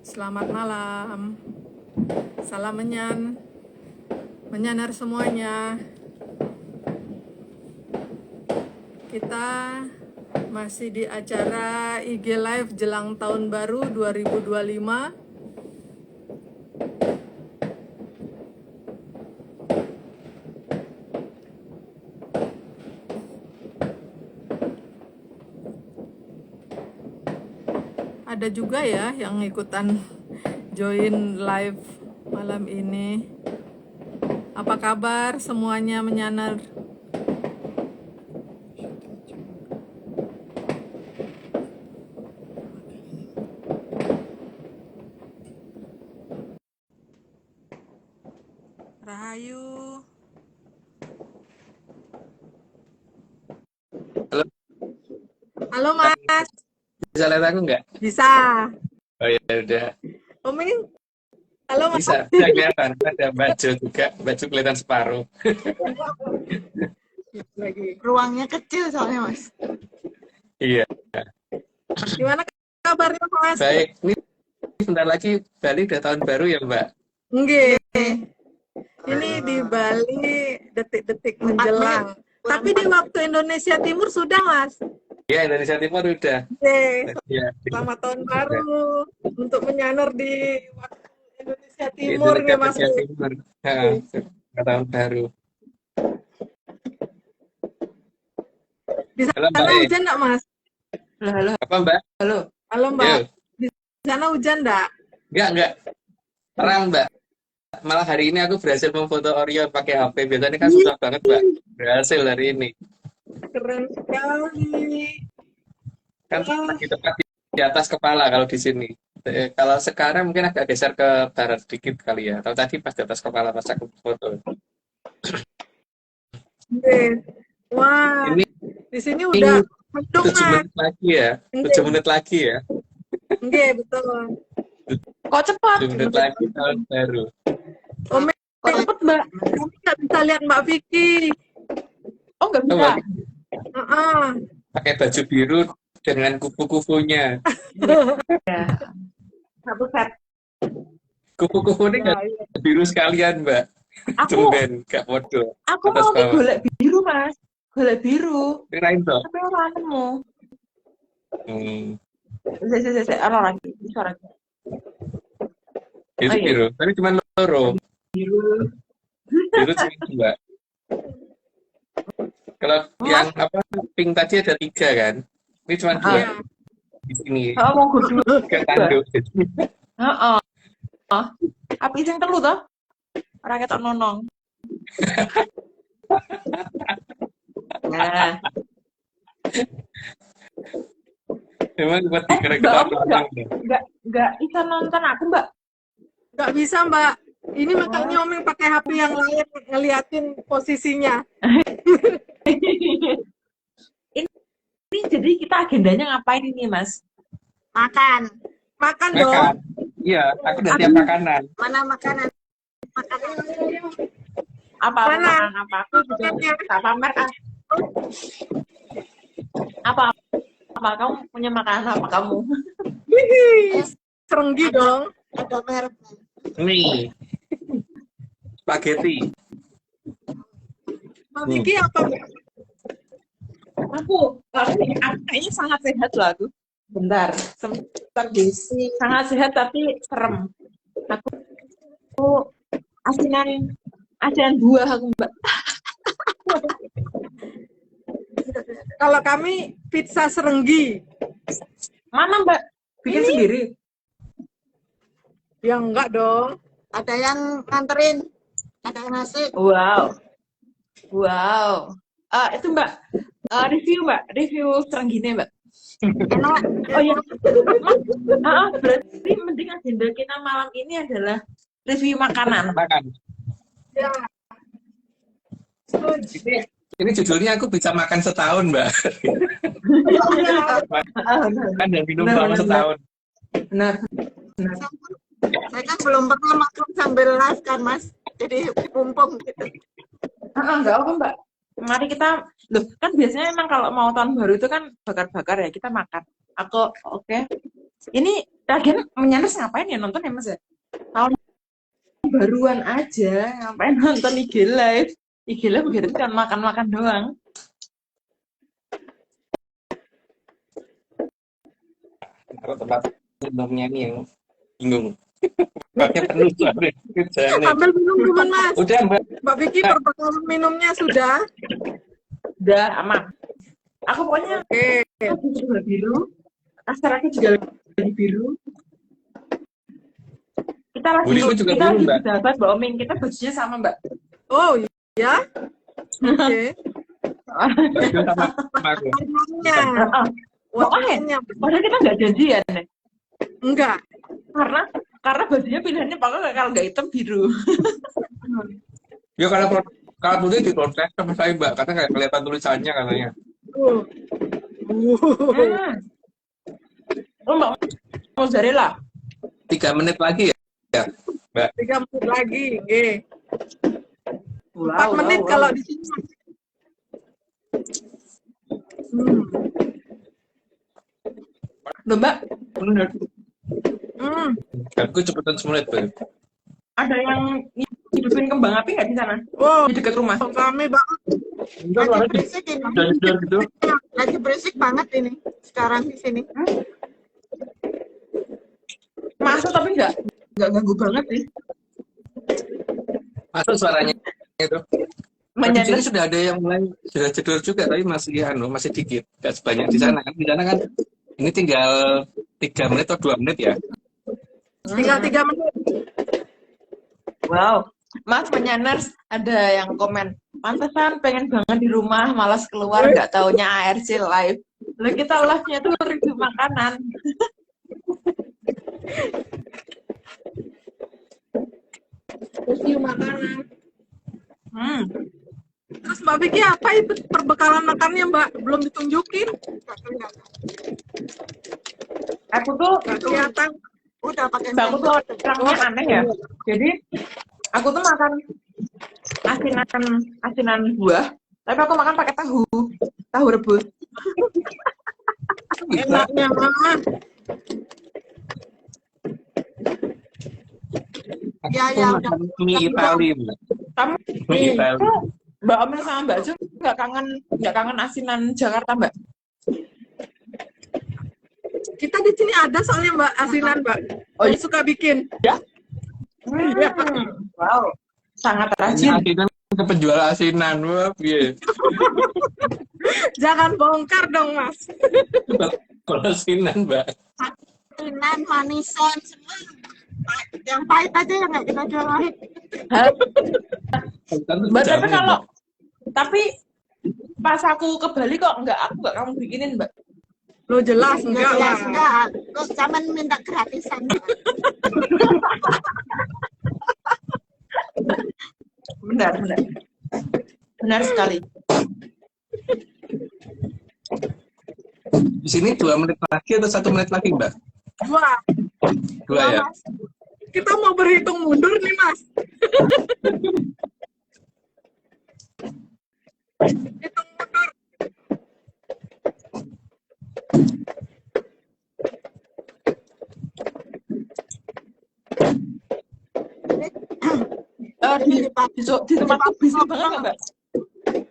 Selamat malam. Salam menyanar semuanya. Kita masih di acara IG Live jelang tahun baru 2025. Ada juga ya yang ikutan join live malam ini. Apa kabar semuanya menyanar? Rahayu. Halo. Halo Mas. Bisa lihat aku nggak? Bisa. Oh ya udah. Om ini. Halo Mas. Bisa kelihatan. Ada baju juga, baju kelihatan separuh. Ruangnya kecil soalnya Mas. Iya. Gimana kabarnya Mas? Baik. Ini sebentar lagi Bali udah tahun baru ya Mbak? Nggih. Ini di Bali detik-detik menjelang. Tapi di waktu Indonesia Timur sudah Mas. Iya, Indonesia Timur udah. Ya. Selamat tahun baru untuk menyanar di waktu Indonesia Timur ya Mas. Timur. Selamat tahun baru. Di sana hujan enggak Mas? Halo. Apa Mbak? Halo Mbak. Di sana hujan enggak? Enggak. Terang Mbak. Malah hari ini aku berhasil memfoto Orion pakai HP. Biasanya kan susah banget Mbak. Berhasil hari ini. Keren sekali. Kan lagi tepat di atas kepala kalau di sini. Kalau sekarang mungkin agak geser ke barat sedikit kali ya. Kalau tadi pas di atas kepala pas aku foto. Wah, ini di sini udah mendung 7 menit lagi ya. 7 menit lagi ya. Nggih, betul. Kok cepat? 7 menit lagi tahun baru. Cepet Mbak. Kami nggak bisa lihat Mbak Vicky. Oh nggak bisa. Pakai baju biru dengan kupu-kupunya. Satu set. Kupu-kupu ini nggak biru sekalian Mbak. Aku nggak bodoh. Aku mau golek biru Mas. Golek biru. Kirain toh. Tapi orang nemu. Saya orang lagi. Suara. Itu biru. Tapi cuma loro. Biru cuma 2. Kalau yang pink tadi ada 3 kan? Ini cuma 2. Di sini. Mau kudu ketanduk. Api sing telu toh? Ora ketok nonong. Nah. Emang buat dikira-kira Enggak bisa nonton aku, Mbak. Nggak bisa, Mbak. Ini makanya Om pakai HP yang lain ngeliatin posisinya. Ini jadi kita agendanya ngapain ini, Mas? Makan dong. Iya, aku udah tiap makanan. Mana makanan? Apa aku juga tak pamer kan? Apa kamu punya makanan apa kamu? Serenggi dong. Ada merek. Nih. Spaghetti. Mbak Vicky apa? Aku kayaknya sangat sehat loh aku. Bentar, gizi. Sangat sehat tapi serem. Aku asinan buah aku Mbak. Kalau kami pizza serenggi. Mana Mbak? Bikin sendiri? Ya enggak dong. Ada yang nganterin, ada yang nasi. Wow. Itu Mbak, review serenggine Mbak. Enak. Oh iya. Berarti mending agenda kita malam ini adalah review makanan. Ya. Ini judulnya aku bisa makan setahun, Mbak. Makan dan minum selama setahun. Benar. Saya kan belum pernah makan sambil live kan Mas, jadi mumpung gitu. Enggak apa Mbak. Mari kita, loh kan biasanya emang kalau mau tahun baru itu kan bakar-bakar ya, kita makan. Aku oke. Ini lagian menyanes ngapain ya nonton ya Mas ya? Tahun baruan aja, ngapain nonton IG live? IG live gitu kan makan-makan doang. Kalau tempat minumnya ini yang bingung. Tempatnya penuh soalnya. Jalannya. Ambil minum dulu Mas. Udah Mbak. Mbak Vicky perbekalan minumnya sudah. Udah aman. Aku pokoknya Oke. aku juga biru, kasar aku juga lagi biru. Kita lagi Buliku juga kita biru, lagi Mbak. bersahabat Mbak Oming, kita bajunya sama Mbak. Oh ya. Oke. Baju sama aku. Warnanya. Pokoknya, Warnanya padahal kita nggak janjian deh. enggak. Karena bajunya pilihannya pokoknya kalau nggak hitam biru. Ya kalau putih di kontes sama saya Mbak, karena kayak kelihatan tulisannya katanya. Oh. Oh Mbak mozzarella. 3 menit lagi ya, Mbak. 3 menit lagi. Oke. 4 Wow, menit wow, kalau wow. di sini. Loh Mbak, Bener. Hmm. Aku cepetan 10 menit, Mbak. ada yang hidupin kembang api nggak di sana? Oh, Di dekat rumah. rame banget. Lagi berisik ini. Udah gitu. Lagi berisik banget ini sekarang di sini. Masuk tapi nggak ganggu banget sih. Masuk suaranya itu. Di sini Menyanyi. sudah ada yang mulai sudah jedor juga, tapi masih dikit, nggak sebanyak di sana kan. Di sana kan ini tinggal 3 menit atau 2 menit ya. Tinggal 3 menit. Wow. Mas Menyaners ada yang komen, pantesan pengen banget di rumah, malas keluar, nggak taunya ARC live. Lalu kita live-nya tuh review makanan. Review makanan. Terus Mbak Vicky apa itu perbekalan makannya Mbak? Belum ditunjukin. Nggak kelihatan. Aku tuh, Nggak kelihatan. Udah pakai aku tuh orangnya aneh ya. Jadi aku tuh makan asinan buah, tapi aku makan pakai tahu rebus. Enaknya mah. Ya, Aku ya, makan mie Itali, Mbak. Kamu Mie Itali. Mbak Omel sama Mbak Ju nggak kangen asinan Jakarta Mbak? Kita di sini ada soalnya Mbak asinan Mbak. Oh, Yang suka bikin. Ya? Wow, sangat rajin. Asinan ke penjual asinan, wah, piye. Jangan bongkar dong Mas. Kalau asinan, Mbak. asinan, manisan, semua. Yang pahit aja yang nggak kita jualin. Mbak, tapi pas aku ke Bali kok aku nggak kamu bikinin Mbak. Lo jelas enggak lah. Enggak. Terus zaman minta gratisan. Benar sekali. Di sini 2 menit lagi atau 1 menit lagi, Mbak? 2 ya? Mas. Kita mau berhitung mundur nih Mas. Hitung mundur. Di tempatku bisnis banget nggak Mbak?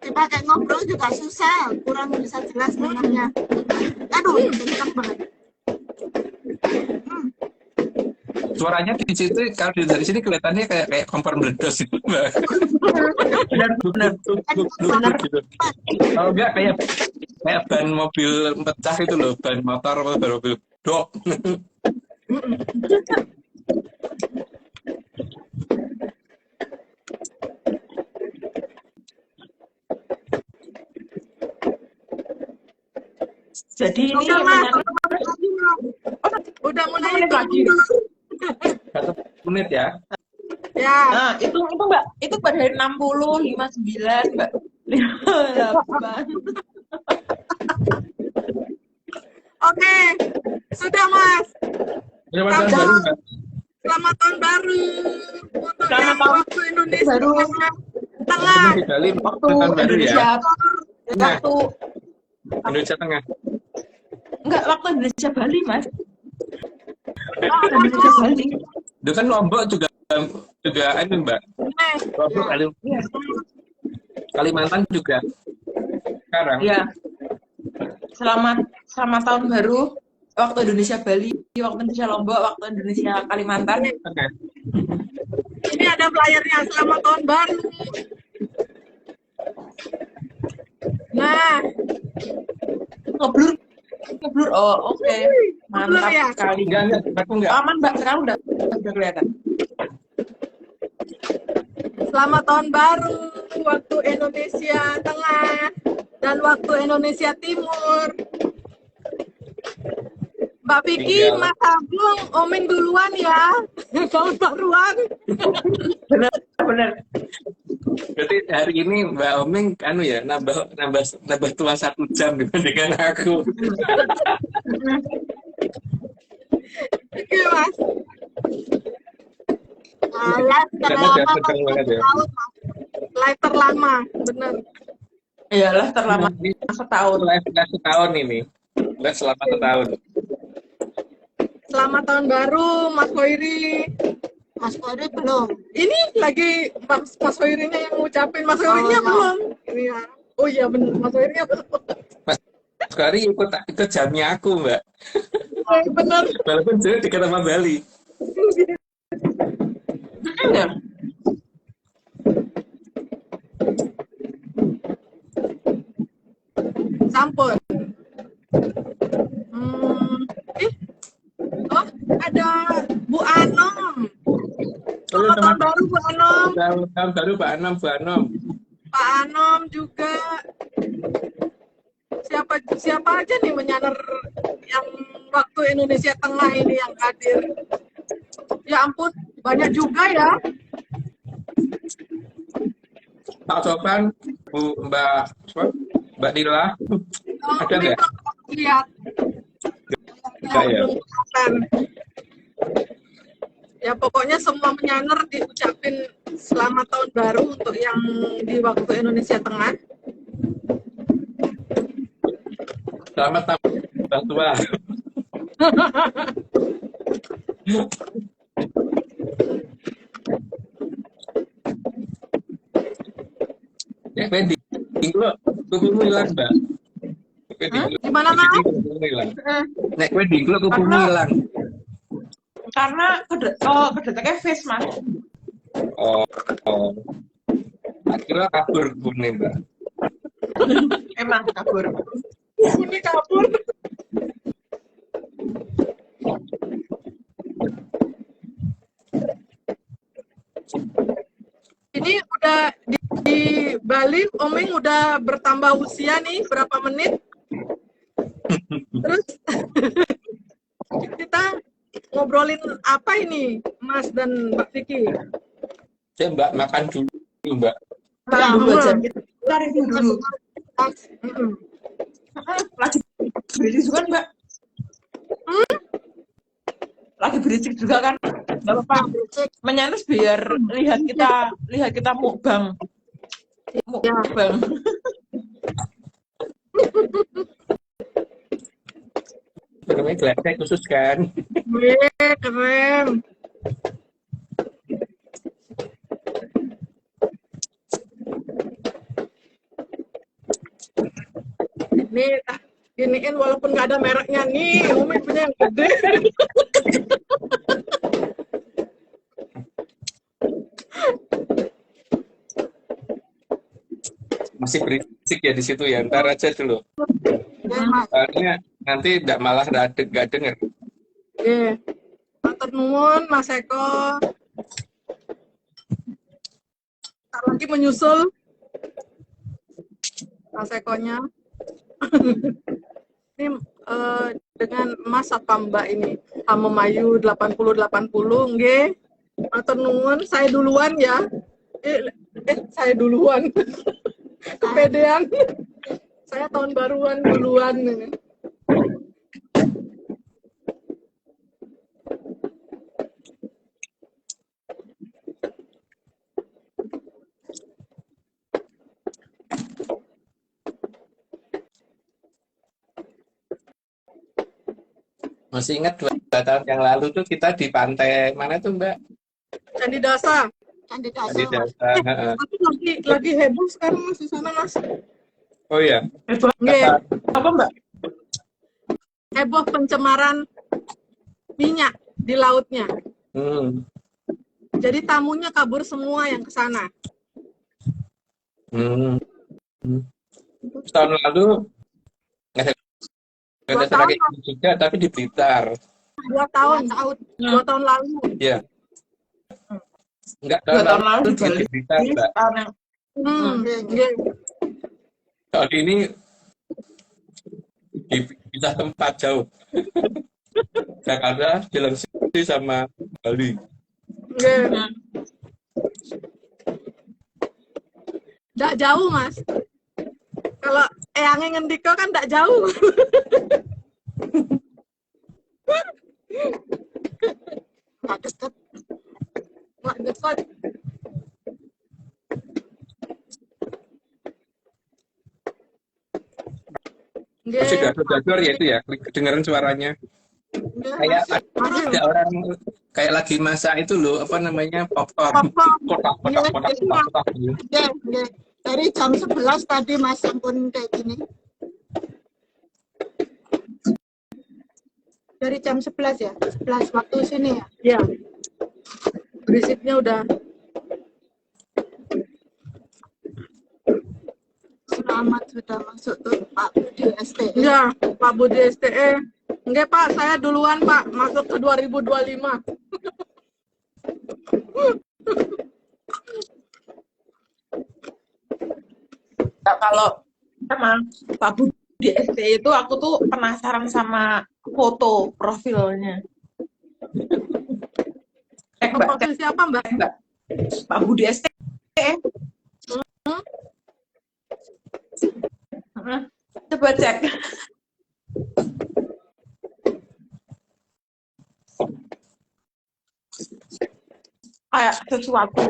Dipakai ngobrol juga susah, kurang bisa jelas namanya. Aduh, kencang banget. Suaranya di situ, kalau dari sini kelihatannya kayak kompor meledos itu, Mbak. Benar. Gitu. Kalau enggak kayak ban mobil pecah itu loh, ban motor atau ban mobil dok. Jadi ini Udah Mas. Menyanyi Udah mulai menit hitung lagi. mundur. 1 menit ya. Ya. Nah, itu Mbak, itu dari 60, 59, Mbak. 58. Oke. Sudah Mas. Selamat tahun baru, Mbak. Selamat tahun baru. Untuk Selamat yang tahun waktu Indonesia baru. Tengah. Di Bali Waktu tahun baru ya. Indonesia, Tengah. waktu Indonesia Tengah. enggak waktu Indonesia Bali, Mas. Waktu Indonesia Bali. Itu kan Lombok juga ini Mbak. Eh, Lombok Iya. Kalimantan juga sekarang. Iya. Selamat tahun baru waktu Indonesia Bali, waktu Indonesia Lombok, waktu Indonesia Kalimantan. Oke. ini ada flyernya selamat tahun baru. Nah, Ngeblur. Oh, oke. Mantap ya. sekali. Enggak, aku enggak. Aman, Mbak. Sekarang udah kelihatan. selamat tahun baru waktu Indonesia Tengah dan waktu Indonesia Timur. Mbak Vicky, Tinggal. Mas Agung, Omin duluan ya. Tahun baruan. Benar. Berarti hari ini Mbak Oming nambah tua 1 jam dibandingkan aku. Oke, Mas. Live Karena terlama udah sedang banget ya. tahun, Mas. Live terlama, bener. Iyalah terlama Ini setahun. live setahun ini. Live selama setahun. Selamat tahun baru, Mas Hoiri. Mas Kori belum. Ini lagi Mas Hoirinya yang ngucapin, Mas Hoirinya iya. belum. Ini ya. Oh iya bener, Mas Hoirinya belum. Sekali ikut jamnya aku Mbak. Bener. Walaupun jauh dekat sama Bali. Iya. Sampun. Oh, ada Bu Anom. Selamat tahun baru Bu Anom. Tahun baru Pak Anom, Bu Anom. Pak Anom juga. Siapa aja nih menyaner yang waktu Indonesia Tengah ini yang hadir. Ya ampun, banyak juga ya. Pak Sofan, Mbak Dila, Oh, ada nggak? Lihat. Nggak ya? Ya pokoknya semua menyaner diucapin selamat tahun baru untuk yang di waktu Indonesia Tengah. Selamat tambah tua. Ya, Fendi, lo kupumu hilang, Mbak. Gimana, Mas? Kupumu hilang. Nek kowe dingkluk kupumu hilang. Karena kedeteknya face, Mas. Oh. Akhirnya kabur kuning, Mbak. Emang kabur. Ini kabur. Ini udah di Bali, Oming udah bertambah usia nih, berapa menit? Terus kita ngobrolin apa ini, Mas dan Mbak Vicky? Ya, Mbak, makan dulu, Mbak. Makan dulu aja. Kita review dulu. Mm-mm. Lagi berisik juga, Mbak. Lagi berisik juga kan? Nggak apa-apa. Menyanyi biar lihat kita mukbang. Mukbang. Namanya gelasnya khusus kan? Wih, keren. Ini giniin walaupun nggak ada mereknya nih, Umi punya yang gede. Masih berisik ya di situ ya, ntar aja dulu. Ya, Mas. Soalnya nanti malah nggak denger. Oke. Matur nuwun Mas Eko. Ntar lagi menyusul Mas Ekonya. Ini dengan Mas apa Mbak ini? Amemayu 80-80, nggih. Matur nuwun, saya duluan ya. Saya duluan. Kepedean. Saya tahun baruan duluan. Masih ingat 2 tahun yang lalu tuh kita di pantai mana tuh Mbak? Candi Dasa. Candi Di Dasar, Mas. desa. Heeh. Tapi lagi heboh sekarang Mas di sana Mas. Oh iya. Nggih, Apa Mbak? heboh pencemaran minyak di lautnya. Hmm. Jadi tamunya kabur semua yang ke sana. Hmm. Tahun lalu nggak ada 2 acara tahun, kayak gitu juga, tapi di Blitar. 2 tahun, 2 tahun lalu. Iya. Enggak, 2 tahun lalu di di Bali. Blitar, Ini Mbak. setahun yang Nggih. Tahun ini bisa tempat jauh. Jakarta, Cilengsi sama Bali. Nggih. Nggak jauh Mas. Kalau Eyangnya ngendika kan nggak jauh. Nggak deket. Nggak dekat. Nggih. Masih dador-dador ya itu ya, kedengeran suaranya. Nggih, Kayak Mas. ada orang kayak lagi masak itu loh, apa namanya, popcorn. Popcorn. Kotak-kotak. Nggih, nggih. Dari jam 11 tadi Mas ampun kayak gini. Dari jam 11 ya? 11 waktu sini ya? Ya. Berisiknya udah. Selamat sudah masuk tuh Pak Budi STE. Ya, Pak Budi STE. Nggih Pak, saya duluan Pak, masuk ke 2025. Nah, kalau sama Pak Budi ST itu aku tuh penasaran sama foto profilnya. Mbak, Profil siapa Mbak? Mbak. Pak Budi ST. Coba cek. Kayak sesuatu.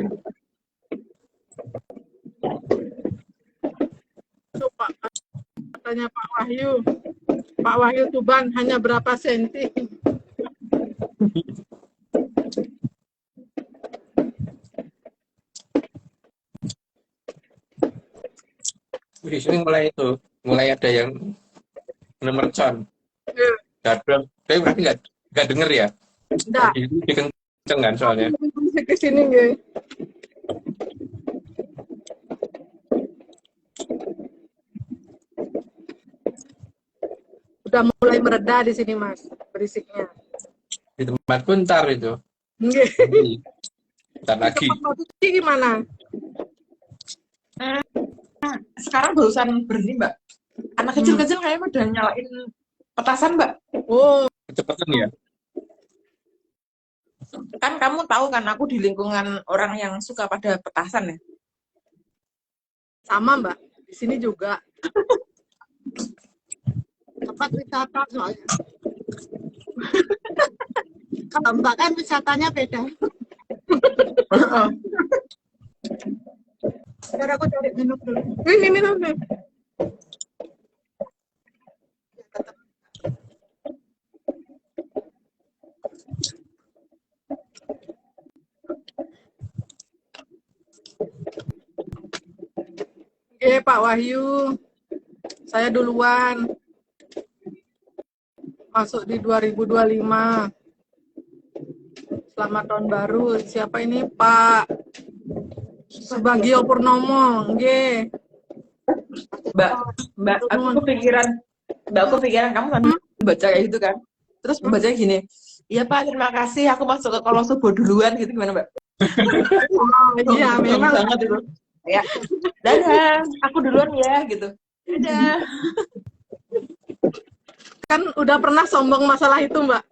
Tuh, Pak. Katanya Pak Wahyu. Pak Wahyu Tuban hanya berapa senti? Di sini mulai ada yang mercon. Dador. Tapi berarti nggak denger ya? Enggak. Itu dikenceng kan soalnya. Ke sini nggih. Udah mulai mereda di sini Mas, berisiknya. Di tempatku ntar itu. Nggih. Ntar lagi. Tempat Mbak gimana? Sekarang barusan berhenti, Mbak. Anak kecil-kecil kayaknya udah nyalain petasan, Mbak. Oh, Kecepatan ya? Kan kamu tahu kan aku di lingkungan orang yang suka pada petasan ya. sama Mbak. Di sini juga. Tempat wisata soalnya. Kalau Mbak kan wisatanya beda. Biar aku cari minum dulu. Ini minum nih. Oke, Pak Wahyu. Saya duluan. Masuk di 2025. Selamat tahun baru. Siapa ini, Pak? Subagio Purnomo. Nggih. Mbak, aku kepikiran kamu kan baca kayak gitu kan. Terus bacanya gini, iya Pak, terima kasih, aku masuk ke kolong subuh duluan gitu, gimana Mbak? Iya, memang. Banget itu. Ya, dadah, aku duluan ya, gitu. Dadah. Kan udah pernah sombong masalah itu, Mbak.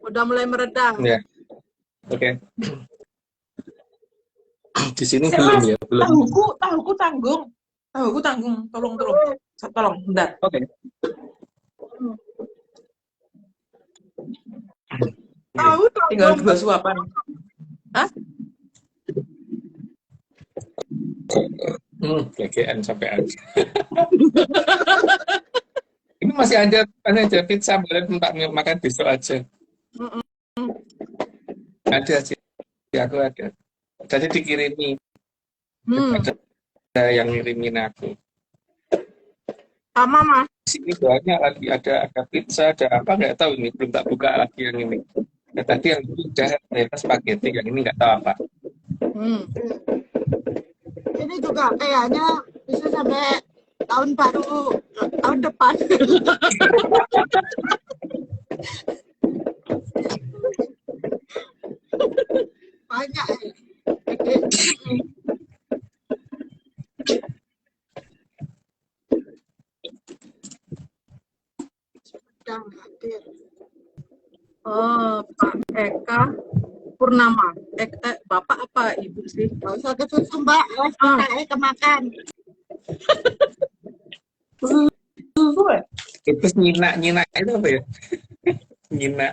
Udah mulai mereda. Ya. Oke. Di sini belum ya, belum. Tahuku tanggung. Tolong, bentar. Oke. tinggal 2 suapan. Hah? GGN sampai ini masih ada pizza, boleh makan besok aja. Ada sih, aku ada. Tadi dikirimi, ada yang ngirimin aku. Sama Mas. Di sini banyak lagi, ada pizza, ada apa nggak tahu ini, belum tak buka lagi yang ini. Ya, tadi yang itu udah ternyata spaghetti, yang ini nggak tahu apa. Ini juga kayaknya bisa sampai tahun baru tahun depan. Banyak ya. Sedang hadir. Pak Eka Purnama. Bapak apa Ibu sih? Gak usah ke susu Mbak, wes kita kemakan. Susu ya? Itu nyina itu apa ya? Nyina.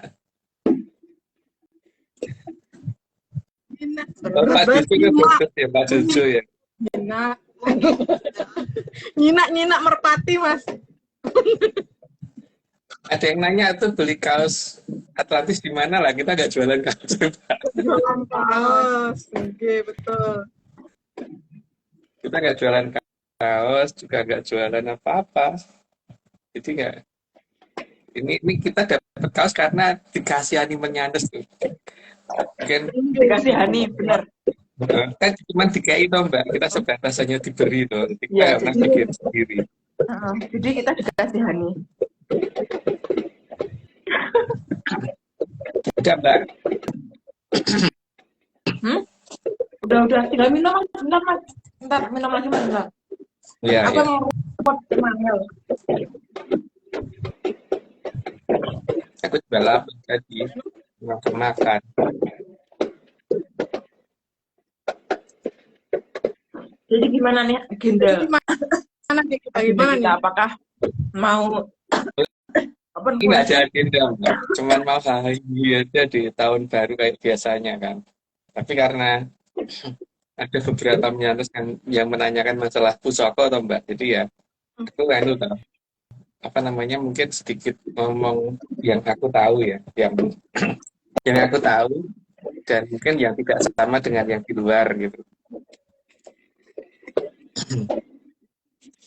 Pak Jojo kan bagus ya, Pak Jojo ya. Nyina merpati Mas. Ada yang nanya tuh beli kaos Atlantis di mana lah? Kita nggak jualan kaos. Jualan kaos, oke betul. Kita nggak jualan kaos, juga nggak jualan apa-apa. Jadi nggak. Ini kita dapat kaos karena dikasihani menyanes tuh. Mungkin Dikasihani, benar. kan cuma dikai toh Mbak. Kita sebatas hanya diberi tuh. Kita Ya, nggak pernah bikin sendiri. Jadi kita dikasihani. Udah Mbak. Udah, tinggal minum Mas. Bentar Mas. Bentar, minum lagi Mas. Bentar. Iya. Aku mau repot Manuel. Aku juga lapar tadi. Makan. Jadi gimana nih agenda? Gimana nih kita Agenda gimana kita nih? apakah mau apa Ini nggak ada agenda Mbak. Cuman mau hahi aja di tahun baru kayak biasanya kan. Tapi karena ada beberapa menyanes yang menanyakan masalah pusoko toh Mbak. Jadi ya aku kan itu apa namanya mungkin sedikit ngomong yang aku tahu ya, yang aku tahu dan mungkin yang tidak sama dengan yang di luar gitu.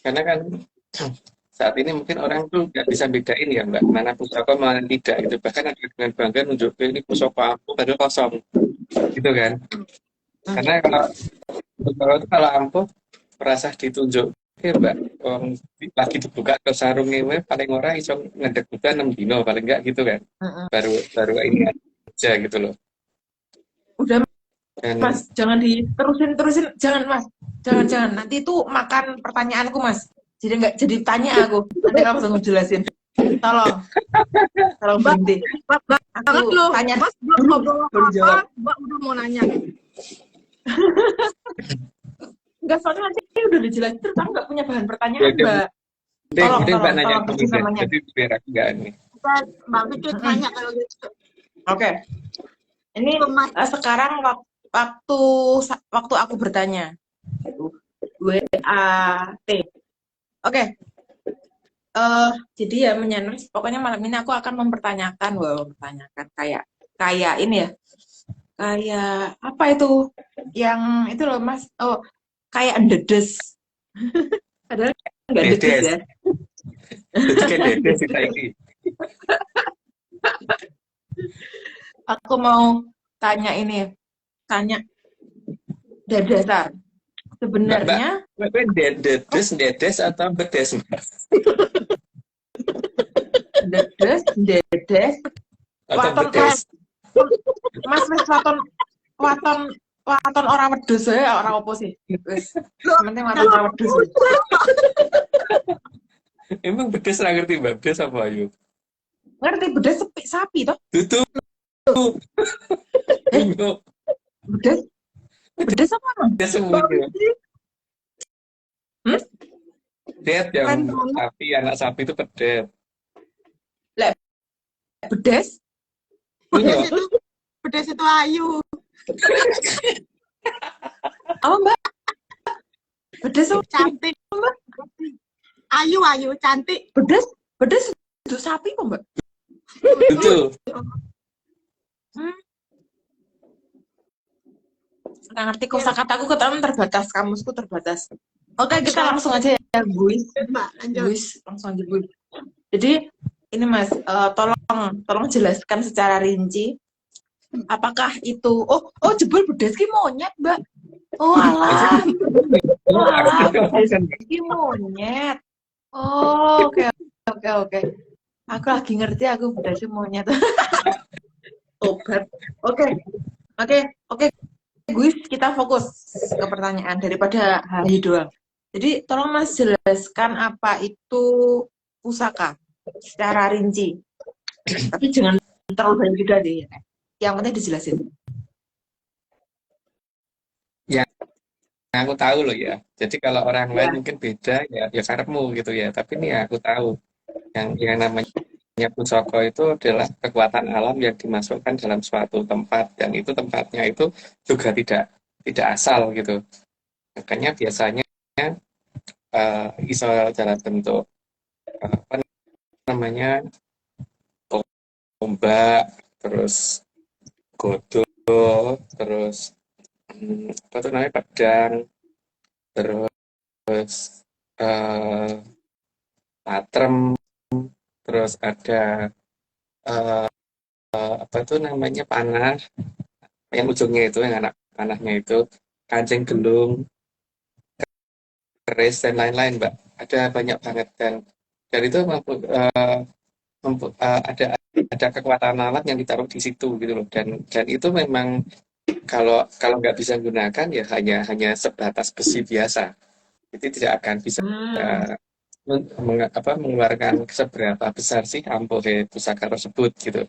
Karena kan saat ini mungkin orang tuh nggak bisa bedain ya Mbak, mana pusoko mana tidak gitu. Bahkan ada dengan bangga nunjukin ini pusoko ampuh padahal kosong gitu kan. Karena kalau ampuh merasa ditunjuk oke Mbak, lagi dibuka ke sarungnya paling orang iso ngedek buka 6 dino paling enggak gitu kan. Baru ini aja gitu loh. Udah Dan, Mas, jangan diterusin, jangan Mas. Jangan. Nanti itu makan pertanyaanku Mas. Jadi nggak jadi tanya aku. Nanti kamu langsung jelasin. Tolong berhenti. Banget loh. Tanya Mas belum ngobrol baru jawab. apa, Mbak udah mau nanya. Enggak, soalnya nanti udah dijelasin terus aku nggak punya bahan pertanyaan Ya, Mbak. Udah Mbak nanya tolong, dulu deh. namanya. Jadi biar aku nggak ini. Dan Mbak Fikri tanya kalau gitu. Oke. Ini sekarang waktu aku bertanya. WAT. Oke. Jadi ya menyanes, pokoknya malam ini aku akan mempertanyakan kayak ini ya. Kayak apa itu? Yang itu loh Mas. Oh, kayak dedes. Padahal enggak dedes ya. Jadi kayak dedes kita ini. Aku mau tanya dasar. Sebenarnya dedes atau bedes Mas? dedes Atau waton bedes? Mas wis waton orang wedhus ya, orang opo sih. Wis penting waton orang wedhus. Emang bedes ra ngerti Mbak, bedes apa ayo? Ngerti bedes sapi toh? Tutup. Bedes apa emang? Bedes semuanya. Det yang sapi, anak sapi itu pedet. Bedes? Iya. Bedes itu Bedes itu ayu. Oh Mbak, bedes tuh Cantik. Mbak. Ayu, cantik. Bedes itu sapi kok Mbak. Itu. Nggak ngerti kosakataku ketemu terbatas, kamusku terbatas. Oke, kita langsung aja ya, Guys. Mbak, lanjut. Guys, langsung aja Guys. Jadi ini Mas, tolong jelaskan secara rinci. Apakah itu? Oh jebol bedes ki monyet Mbak. Oh alah, bedes ki monyet. Oh oke. Aku lagi ngerti, aku bedes ki monyet. Obat. Oke. Guys, kita fokus ke pertanyaan daripada hari doang. Jadi tolong Mas jelaskan apa itu pusaka secara rinci. Tapi jangan terlalu banyak juga deh. Yang penting dijelasin. Aku tahu loh ya. Jadi kalau orang lain mungkin beda ya karepmu gitu ya. Tapi ini ya aku tahu yang namanya pusaka itu adalah kekuatan alam yang dimasukkan dalam suatu tempat, dan itu tempatnya itu juga tidak asal gitu. Makanya biasanya iso dalam bentuk apa namanya tombak, terus godol, terus apa tuh namanya pedang, terus patrem, terus ada apa tuh namanya panah yang ujungnya itu, yang anak panahnya itu, kancing gelung, keris, dan lain-lain Mbak. Ada banyak banget, dan itu ada kekuatan alat yang ditaruh di situ gitu loh, dan itu memang kalau nggak bisa gunakan ya hanya sebatas besi biasa, itu tidak akan bisa mengeluarkan seberapa besar sih ampule pusaka tersebut gitu.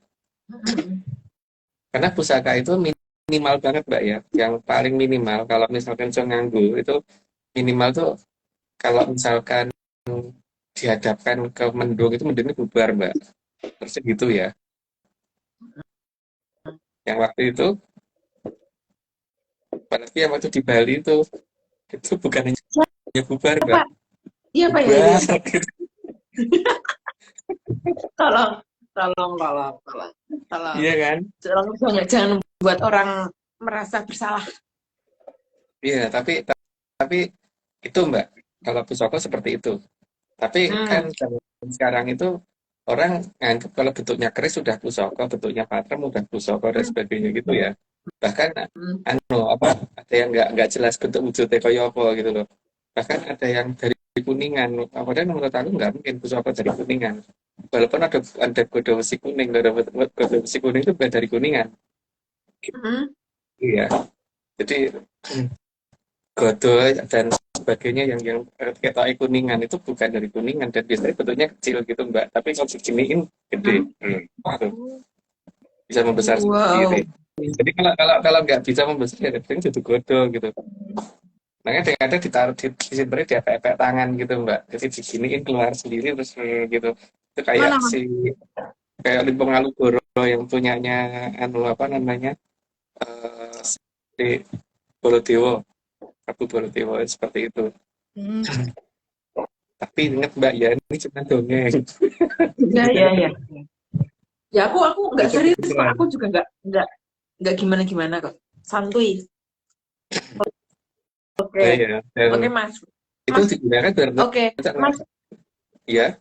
Karena pusaka itu minimal banget Mbak ya, yang paling minimal kalau misalkan nganggo itu minimal tuh kalau misalkan dihadapkan ke mendung itu mendungnya bubar Mbak, terus gitu ya. Yang waktu itu berarti yang waktu di Bali itu bukan hanya bubar Mbak. Iya Pak ya. Tolong. Iya kan? Jangan buat orang merasa bersalah. Iya, tapi itu Mbak, kalau pusaka seperti itu. Tapi kan sekarang itu orang nganggap kalau bentuknya keris sudah pusaka, bentuknya patrem udah pusaka dan sebagainya gitu ya. Bahkan ada yang nggak jelas bentuk wujudnya kayak apa gitu loh. Bahkan ada yang dari Kuningan. Padahal menurut aku nggak mungkin pusaka dari Kuningan. Walaupun ada godong besi kuning, godong besi kuning itu bukan dari Kuningan. Iya. Jadi godol dan sebagainya yang kayak Kuningan itu bukan dari Kuningan, dan biasanya bentuknya kecil gitu Mbak. Tapi kalau diginiin gede. Bisa membesar sendiri. Jadi kalau nggak bisa membesar ya jadi godol gitu. Makanya ada ditaruh di sini di epek tangan gitu Mbak. Jadi diginiin keluar sendiri terus gitu. Itu kayak kayak Limpong Alugoro yang punyanya apa namanya di Bolodewo, Prabu Bolodewo seperti itu. Tapi ingat Mbak ya, ini cuma dongeng. Iya. Ya aku nggak serius kok. Aku juga nggak gimana kok. Santuy. Oke, Mas. Itu digunakan Oke, Mas. Iya.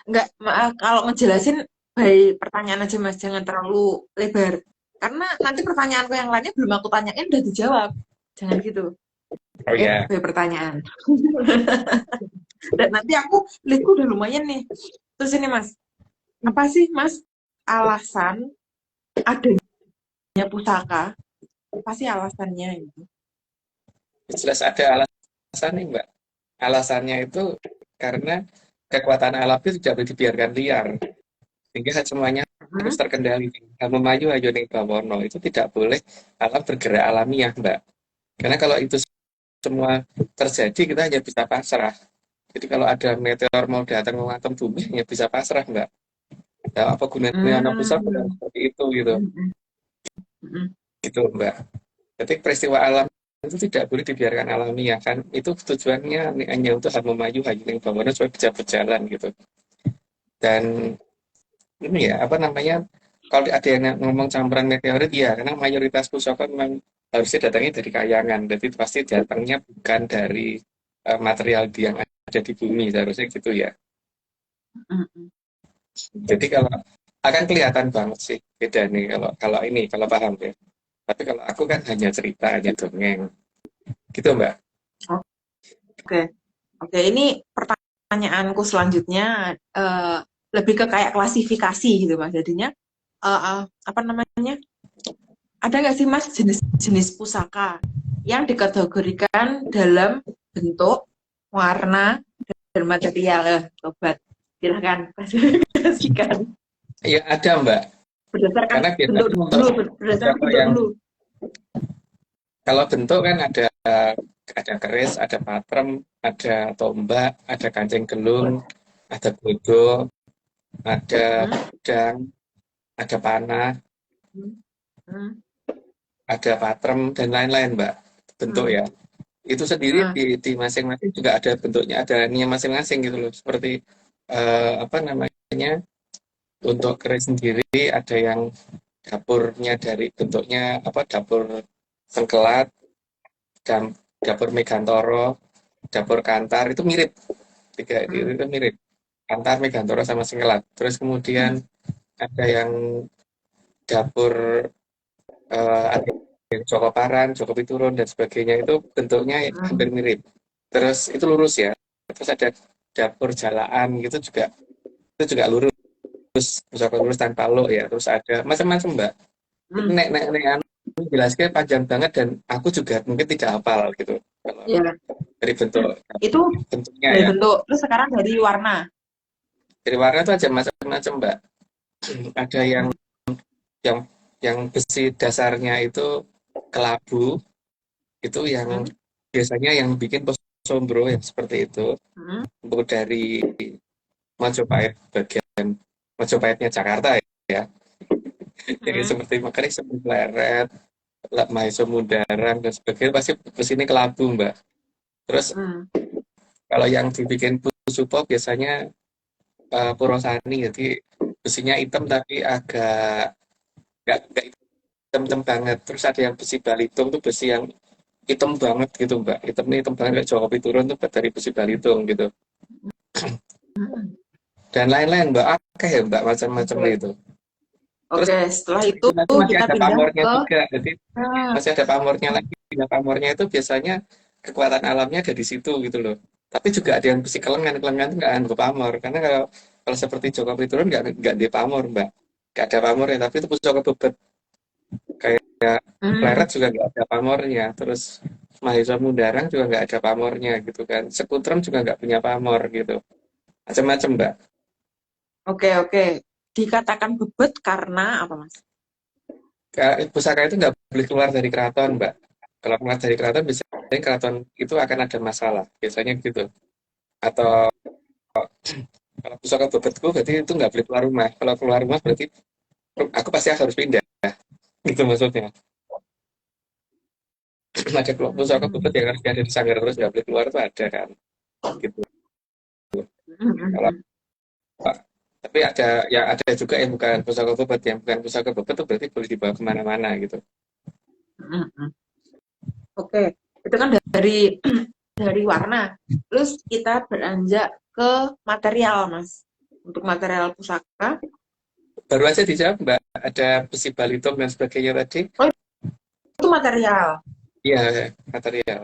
Enggak, kalau ngejelasin baik pertanyaan aja Mas, jangan terlalu lebar. Karena nanti pertanyaanku yang lainnya belum aku tanyain udah dijawab. Jangan gitu. Oh iya. Baik pertanyaan. Dan nanti lihatku udah lumayan nih. Terus ini Mas, apa sih Mas alasan adanya pusaka? Apa sih alasannya itu? Jelas ada alasannya Mbak. Alasannya itu karena kekuatan alam itu tidak boleh dibiarkan liar, sehingga semuanya harus terkendali. Memayu ayo ning bawono, itu tidak boleh alam bergerak alamiah Mbak. Karena kalau itu semua terjadi kita hanya bisa pasrah. Jadi kalau ada meteor mau datang mengantem bumi hanya bisa pasrah Mbak. Nah, apa gunanya anak pusaka Hmm. seperti itu gitu. Hmm. Hmm. Gitu, Mbak. Jadi peristiwa alam itu tidak boleh dibiarkan alamiah kan. Itu tujuannya hanya untuk memayu hayuning bangunan supaya bisa berjalan gitu. Dan ini ya apa namanya, kalau ada yang ngomong campuran meteorit ya karena mayoritas pusaka memang harusnya datangnya dari kayangan, jadi pasti datangnya bukan dari material yang ada di bumi, seharusnya gitu ya. Hmm. Jadi kalau akan kelihatan banget sih beda nih kalau kalau ini kalau paham ya. Tapi kalau aku kan hanya cerita, hanya dongeng gitu Mbak. Oke, oke. Ini pertanyaanku selanjutnya lebih ke kayak klasifikasi gitu Mas. Jadinya apa namanya? Ada nggak sih Mas jenis-jenis pusaka yang dikategorikan dalam bentuk, warna, dan material? Coba silahkan klasifikasikan Ya ada Mbak, berdasarkan karena bentuk biasanya untuk dulu, berdasarkan pusaka bentuk yang dulu. kalau bentuk kan ada keris, ada patrem, ada tombak, ada kancing gelung, ada bodo, ada Hmm, pedang, ada panah, hmm, hmm, ada patrem dan lain-lain, Mbak. Bentuk hmm. ya. Itu sendiri Ah, di masing-masing juga ada bentuknya, ada ininya masing-masing gitu loh. Seperti apa namanya? Untuk keris sendiri ada yang dapurnya dari bentuknya apa dapur sengkelat, dan dapur Megantoro, dapur Kantar itu mirip. Tiga hmm, itu mirip. Kantar, Megantoro sama sengkelat. Terus kemudian ada yang dapur ada yang Joko Parang, Joko Piturun dan sebagainya itu bentuknya hampir hmm, mirip. Terus itu lurus ya. Terus ada dapur jalaan gitu juga itu juga lurus, Joko lurus tanpa lo ya. Terus ada macam-macam Mbak. Itu hmm. nek anu jelasnya panjang banget dan aku juga mungkin tidak hafal gitu. Kalau Ya, dari itu bentuknya dari ya. bentuk. Terus sekarang dari warna. Dari warna itu aja macam-macam Mbak. Ada Hmm, yang yang besi dasarnya itu kelabu, itu yang hmm, biasanya yang bikin Sombro yang seperti itu. hmm, Untuk dari Majapahit bagian Majapahitnya Jakarta ya. Jadi hmm, seperti makanya seperti Pleret, Mahesa Mundarang dan sebagainya pasti kesini kelabu Mbak. Terus hmm. kalau yang dibikin Pusupo biasanya Purosani, jadi besinya hitam tapi agak nggak hitam-hitam banget. Terus ada yang besi Balitung tuh besi yang hitam banget gitu Mbak. Hitam banget kayak Jokowi turun tuh dari besi Balitung gitu. Dan lain-lain Mbak, akeh ya Mbak macam-macam Oke, itu. Terus oke. Setelah itu nanti masih kita ada pindah pamornya ke juga. Jadi nah, masih ada pamornya lagi. Nah, pamornya itu biasanya kekuatan alamnya ada di situ gitu loh. Tapi juga ada yang besi kelengan itu nggak anu pamor. Karena kalau kalau seperti Jokowi turun nggak di pamor Mbak. Nggak ada pamornya. Tapi itu pusaka bebet. Kayak hmm, Pleret juga nggak ada pamornya. Terus Mahesa Mundarang juga nggak ada pamornya gitu kan. Sekutrem juga nggak punya pamor gitu. Macam-macam Mbak. oke, oke. Dikatakan bebet karena apa, Mas? Pusaka itu nggak boleh keluar dari keraton Mbak. Kalau keluar dari keraton biasanya keraton itu akan ada masalah. Biasanya gitu. Atau kalau pusaka bebetku berarti itu nggak boleh keluar rumah. Kalau keluar rumah berarti aku pasti harus pindah. Gitu maksudnya. Ada pusaka bebet Hmm, yang harus ada di sanggar terus nggak boleh keluar itu ada kan. Gitu. hmm, hmm, Kalau tapi ada juga yang bukan pusaka bebet, yang bukan pusaka bebet itu berarti boleh dibawa kemana-mana gitu. hmm, hmm. Oke, itu kan dari dari warna. Terus kita beranjak ke material, Mas. Untuk material pusaka, Baru aja dijawab Mbak, ada besi balitung dan sebagainya tadi. oh itu material. Iya, material.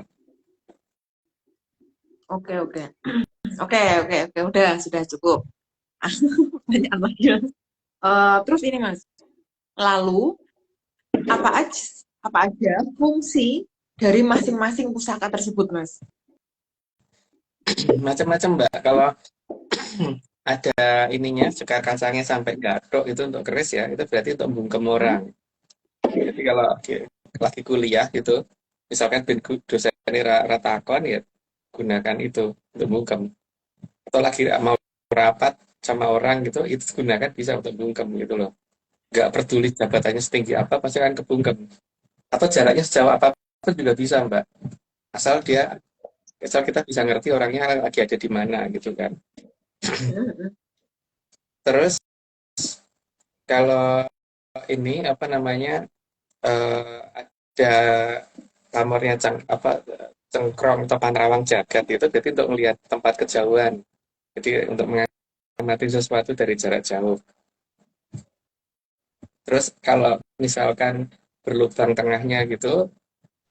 Oke, oke. Oke, oke, oke. Udah, sudah cukup. Banyak lagi. Terus ini, Mas. Lalu, apa aja, apa aja fungsi dari masing-masing pusaka tersebut, Mas? Macam-macam Mbak. Kalau ada ininya sekar kacangnya sampai gatok itu untuk keris ya, itu berarti untuk bungkem Hmm? orang. Jadi kalau lagi kuliah gitu, misalkan ben dosen ini ratakon ya gunakan itu untuk bungkem. Atau lagi mau rapat sama orang gitu, itu gunakan bisa untuk bungkem gitu loh. Nggak peduli jabatannya setinggi apa, pasti akan kebungkem. Atau jaraknya sejauh apa pun juga bisa, Mbak. Asal dia, asal kita bisa ngerti orangnya lagi ada di mana gitu kan. Terus kalau ini apa namanya ada pamornya cengkrong atau panrawang jagat itu berarti untuk melihat tempat kejauhan. Jadi untuk mengamati sesuatu dari jarak jauh. Terus kalau misalkan berlubang tengahnya gitu,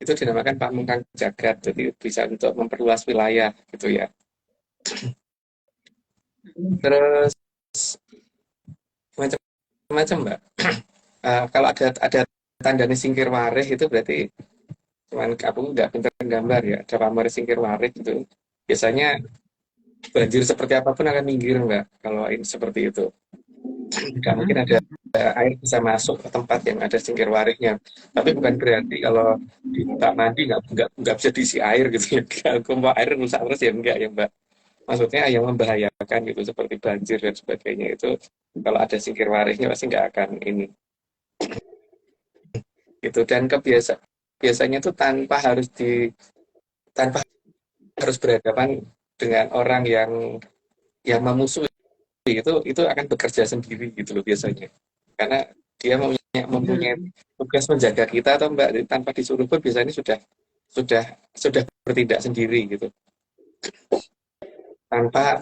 itu dinamakan pamungkang jagat. Jadi bisa untuk memperluas wilayah gitu ya. Terus macam-macam, Mbak. Kalau ada tandanya singkir warih itu berarti cuman aku nggak pintar gambar ya. Ada pamor singkir warih gitu. Biasanya banjir seperti apapun akan minggir, Mbak. Kalau ini seperti itu. Nggak mungkin ada air bisa masuk ke tempat yang ada singkir warihnya. Tapi bukan berarti kalau diminta mandi nggak bisa diisi air gitu ya. Kalau mau air rusak terus ya enggak ya, Mbak. Maksudnya yang membahayakan gitu seperti banjir dan sebagainya itu kalau ada singkir warihnya pasti nggak akan ini gitu. Dan biasanya itu tanpa harus berhadapan dengan orang yang memusuhi itu akan bekerja sendiri gitu loh biasanya. Karena dia mempunyai tugas menjaga kita atau Mbak, tanpa disuruh pun biasanya sudah bertindak sendiri gitu. Tanpa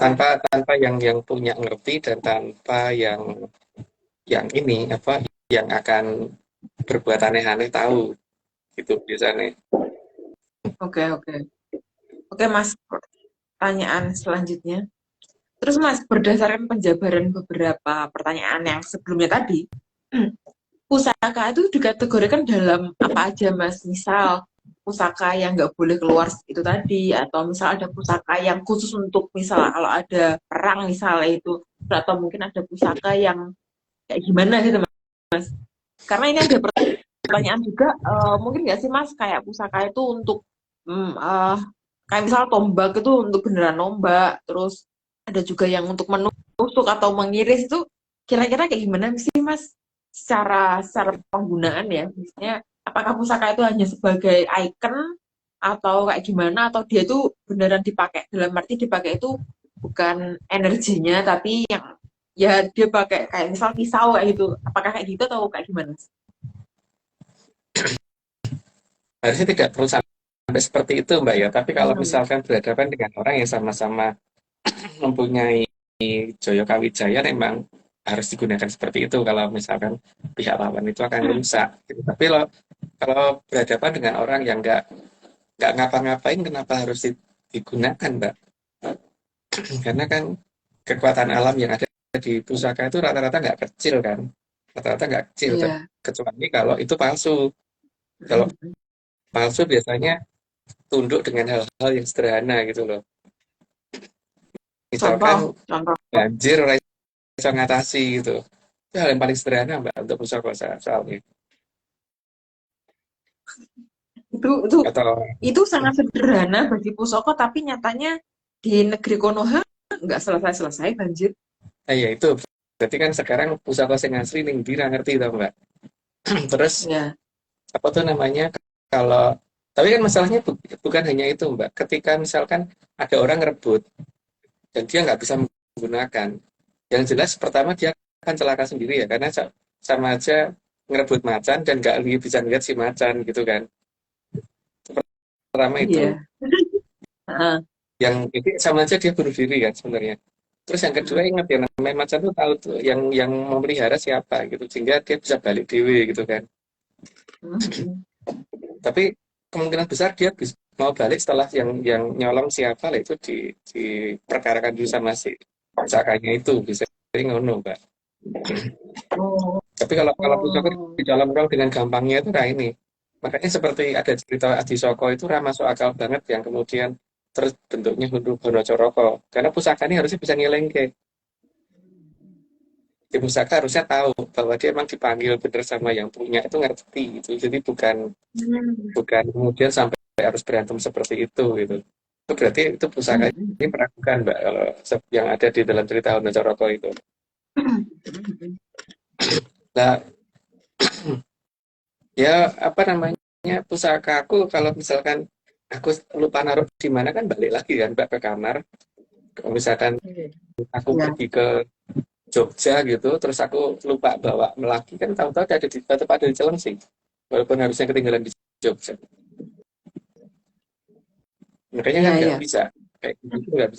yang punya ngerti dan tanpa yang ini apa yang akan berbuat aneh-aneh tahu gitu biasanya. Oke, oke. Oke, Mas. Pertanyaan selanjutnya. Terus Mas, berdasarkan penjabaran beberapa pertanyaan yang sebelumnya tadi, pusaka itu dikategorikan dalam apa aja, Mas? Misal, pusaka yang nggak boleh keluar itu tadi, atau misal ada pusaka yang khusus untuk misal kalau ada perang misalnya itu, atau mungkin ada pusaka yang kayak gimana gitu, Mas? Karena ini ada pertanyaan juga, mungkin nggak sih, Mas, kayak pusaka itu untuk kayak misal tombak itu untuk beneran nombak, terus ada juga yang untuk menusuk atau mengiris itu kira-kira kayak gimana sih, Mas? Secara penggunaan ya, misalnya apakah pusaka itu hanya sebagai icon atau kayak gimana, atau dia itu beneran dipakai dalam arti dipakai itu bukan energinya tapi yang ya dia pakai kayak misal pisau kayak gitu, apakah kayak gitu atau kayak gimana? Harusnya tidak perlu sampai seperti itu, Mbak ya. Tapi kalau misalkan berhadapan dengan orang yang sama-sama mempunyai Joyo Kawijaya, memang harus digunakan seperti itu kalau misalkan pihak lawan itu akan rusak. Gitu. Tapi kalau berhadapan dengan orang yang nggak ngapa-ngapain, kenapa harus digunakan, Mbak? Karena kan kekuatan alam yang ada di pusaka itu rata-rata nggak kecil kan, rata-rata nggak kecil. Iya. Kecuali kalau itu palsu. Kalau palsu biasanya tunduk dengan hal-hal yang sederhana gitu loh. Misalkan Contoh. banjir bisa ngatasi gitu. Itu hal yang paling sederhana, Mbak, untuk pusaka soalnya. Itu sangat sederhana bagi Pusoko, tapi nyatanya di negeri Konoha nggak selesai-selesai banjir. Ya itu berarti kan sekarang pusaka sing asli ning ndi ngerti tau, Mbak. Terus apa tuh namanya, kalau tapi kan masalahnya bukan hanya itu, Mbak. Ketika misalkan ada orang ngerebut dan dia nggak bisa menggunakan, yang jelas pertama dia akan celaka sendiri ya, karena sama aja ngerebut macan dan nggak bisa lihat si macan gitu kan. Pertama itu. Yang itu sama aja dia bunuh diri kan sebenarnya. Terus yang kedua ingat ya, namanya macan tuh tahu tuh yang memelihara siapa gitu, sehingga dia bisa balik dewe gitu kan. Tapi kemungkinan besar dia mau balik setelah yang nyolong siapa lah itu diperkarakan dulu sama si pusakanya itu, bisa ngono, Mbak. Tapi kalau pusaka dicolong dengan gampangnya itu kayak ini. Makanya seperti ada cerita Adisoko itu masuk akal banget yang kemudian terus bentuknya Honocoroko. Karena pusaka ini harusnya bisa ngelengke. Di pusaka harusnya tahu bahwa dia emang dipanggil bener sama yang punya, itu ngerti gitu. Jadi bukan kemudian sampai harus berantem seperti itu gitu. Itu berarti itu pusaka ini meragukan Mbak kalau yang ada di dalam cerita Hono Coroko itu. Nah, ya apa namanya pusaka aku kalau misalkan aku lupa naruh di mana kan balik lagi kan Mbak ke kamar. Kalau misalkan aku Ya. pergi ke Jogja gitu, terus aku lupa bawa lagi kan tahu-tahu ada di tetap ada di Cilengsi, walaupun harusnya ketinggalan di Jogja. Makanya kan Iya, nggak iya. bisa kayak gitu nggak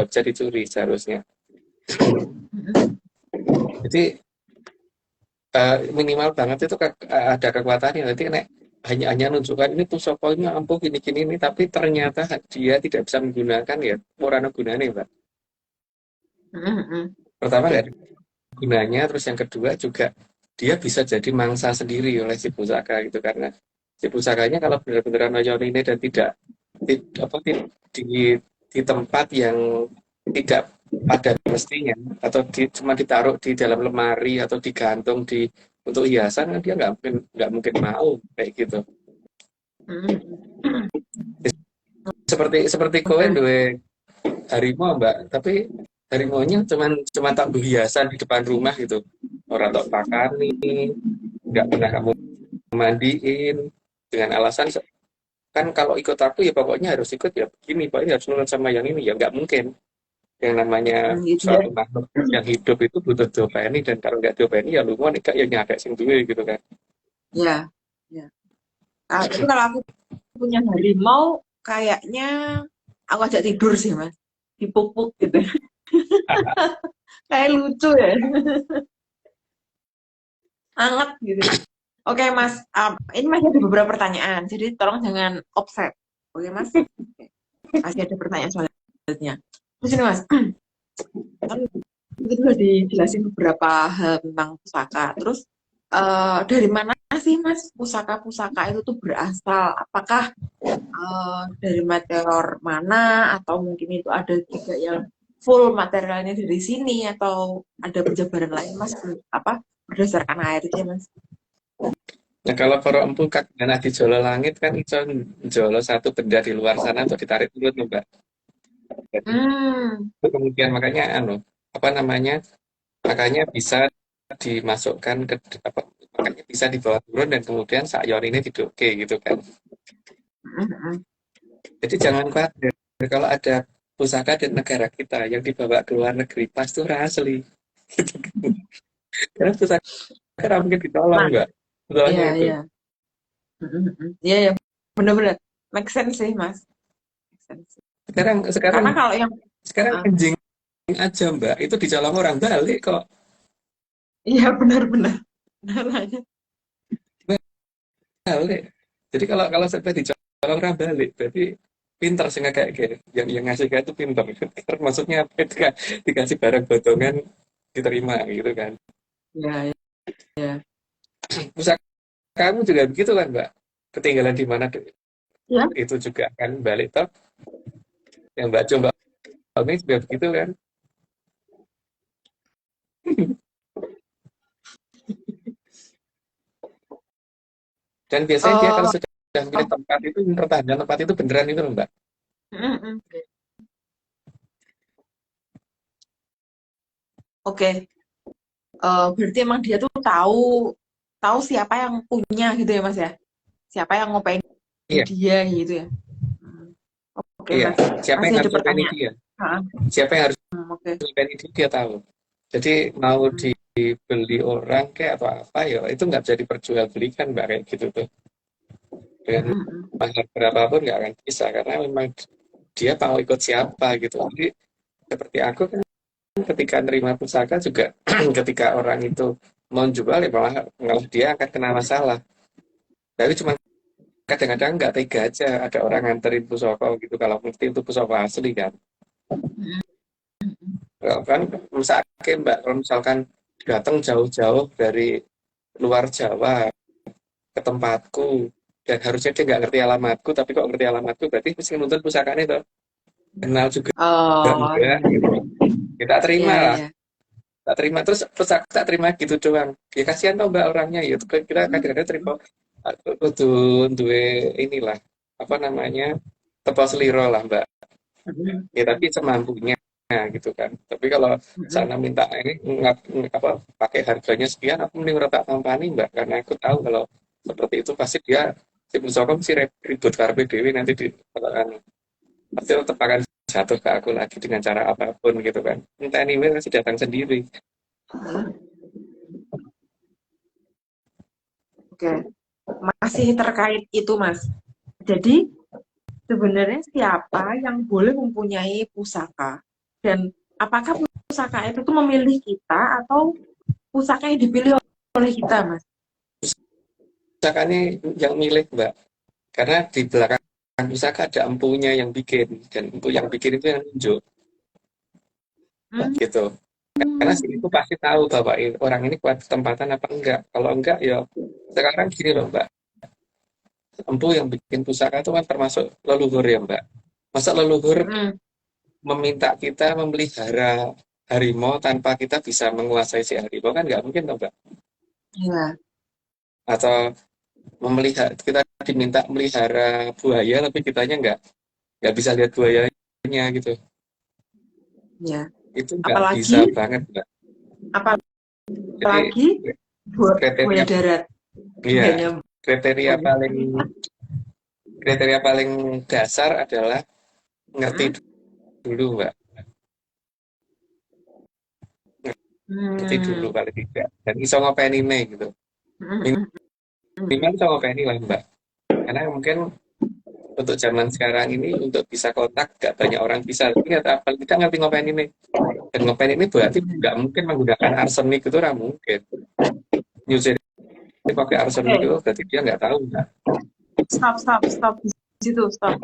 bisa dicuri seharusnya. Jadi minimal banget itu ada kekuatannya nanti nek hanya nunjukkan ini pusokonya ampuh gini-gini ini tapi ternyata dia tidak bisa menggunakan ya ora gunanya Mbak. Pertama nggak ada gunanya, terus yang kedua juga dia bisa jadi mangsa sendiri oleh si pusaka gitu karena si pusakanya kalau benar-benar noyon ini dan tidak di tempat yang tidak pada mestinya atau cuma ditaruh di dalam lemari atau digantung untuk hiasan kan dia nggak mungkin mau kayak gitu. Seperti kowe duwe harimau Mbak, tapi harimaunya cuma tak hiasan di depan rumah gitu. Orang tak pakani, nggak pernah kamu mandiin dengan alasan kan kalau ikut aku ya pokoknya harus ikut ya begini, pokoknya harus nurut sama yang ini ya nggak mungkin. Yang namanya Gitu ya. suatu makhluk yang hidup itu butuh diopeni dan kalau nggak diopeni ya lu mau nikah ya nyadek sing duwe gitu kan. Ya, ya. Tapi kalau aku punya harimau, kayaknya aku ajak tidur sih, Mas. Dipupuk gitu. Kayak lucu ya. Anget gitu. Oke, Mas. Ini masih ada beberapa pertanyaan. Jadi tolong jangan offset. Oke, Mas? Masih ada pertanyaan selanjutnya. Terus ini, Mas. Kan itu sudah dijelasin beberapa hal tentang pusaka. Terus dari mana sih, Mas, pusaka-pusaka itu tuh berasal? Apakah dari meteor mana atau mungkin itu ada juga yang full materialnya dari sini atau ada penjabaran lain, Mas? Apa berdasarkan air itu ya, Mas? Nah kalau para empu kagungan di jolo langit kan iso jolo satu benda di luar sana untuk ditarik turun loh Mbak. Jadi itu kemudian makanya apa namanya makanya bisa dimasukkan ke apa makanya bisa dibawa turun dan kemudian sayor ini didoke gitu kan. Jadi jangan khawatir kalau ada pusaka di negara kita yang dibawa ke luar negeri pas itu asli. Gitu kan. Karena pusaka kan mungkin ditolong Mbak. Soalnya Iya, itu. iya. Iya, ya. Benar-benar. Make sense sih, Mas. Make sense. Sekarang Karena kalau yang anjing aja Mbak itu dicolong orang balik kok. iya benar-benar. Benar aja. Balik. Jadi kalau sampai dicolong orang balik berarti pinter sih kayak gini. Yang ngasih kayak itu pinter. Maksudnya apa itu kan dikasih barang botongan diterima gitu kan. Iya, iya. Pusaka kamu juga begitu kan Mbak. Ketinggalan di mana Ya. itu juga akan balik toh. Yang Mbak coba ini juga begitu kan. Dan biasanya dia kalau sudah milih tempat itu mempertahankan tempat itu beneran itu loh Mbak. Oke. Berarti emang dia tuh tahu siapa yang punya gitu ya, Mas ya? Siapa yang ngopain Iya. dia gitu ya? Oke, Iya. Mas. Siapa Masih yang ada harus ngopeni pertanyaan? dia? Heeh. Siapa yang harus Oke. ngopeni dia tahu. Jadi mau dibeli orang kayak atau apa ya itu nggak bisa diperjualbelikan Mbak kayak gitu tuh. Dengan mahar berapapun nggak akan bisa karena memang dia tahu ikut siapa gitu. Jadi seperti aku kan ketika nerima pusaka juga ketika orang itu mau jual ya malah dia akan kena masalah. Tapi cuma kadang-kadang nggak tega aja ada orang nganterin pusaka gitu kalau mesti itu pusaka asli kan. Kan misalkan Mbak kalau misalkan datang jauh-jauh dari luar Jawa ke tempatku dan harusnya dia nggak ngerti alamatku tapi kok ngerti alamatku berarti mesti nuntut pusakanya tuh kenal juga enggak gitu kita terima Iya, lah iya. tak terima terus tak terima gitu doang ya kasihan tau Mbak orangnya ya kita kadang-kadang terima kudu duwe inilah apa namanya tepal seliro lah Mbak Mm-mm. Ya tapi semampunya gitu kan. Tapi kalau Mm-mm. sana minta ini apa pakai harganya sekian, aku mending retak kampanye Mbak, karena aku tahu kalau seperti itu pasti dia si Pusoko mesti ribut karpe dewi nanti di akan pasti tetap akan jatuh ke aku lagi dengan cara apapun gitu kan. Entah anyway pasti datang sendiri. Oke, masih terkait itu, Mas. Jadi, sebenarnya siapa yang boleh mempunyai pusaka? Dan apakah pusaka itu tuh memilih kita atau pusaka yang dipilih oleh kita, Mas? Pusakanya yang milik Mbak, karena di belakang pusaka ada empunya yang bikin dan empu yang bikin itu yang nunjuk Hmm. gitu. Karena si itu pasti tahu bahwa orang ini kuat tempatan apa enggak. Kalau enggak ya sekarang gini loh Mbak, empu yang bikin pusaka itu kan termasuk leluhur ya Mbak. Masa leluhur Hmm. meminta kita memelihara harimau tanpa kita bisa menguasai si harimau kan nggak mungkin toh Mbak. Ya, Atau memelihara kita diminta melihara buaya tapi kitanya nggak bisa lihat buayanya gitu. ya. Itu nggak bisa Apalagi, banget Mbak. Jadi apalagi buaya kriteria darat. iya, Buayanya kriteria buaya. paling kriteria paling dasar adalah ngerti Hmm. dulu Mbak. Ngerti dulu Hmm. paling tidak. Dan iso ngopeni nih gitu. Hmm. Minimal iso ngopeni lah Mbak. Karena mungkin untuk zaman sekarang ini untuk bisa kontak gak banyak orang bisa. Tapi paling tidak ngerti ngopeni nih. Dan ngopeni ini berarti nggak mungkin menggunakan arsenik itu nggak mungkin. New Zealand pakai arsenik Oke, itu berarti dia nggak tahu Mbak. stop. Di situ, stop.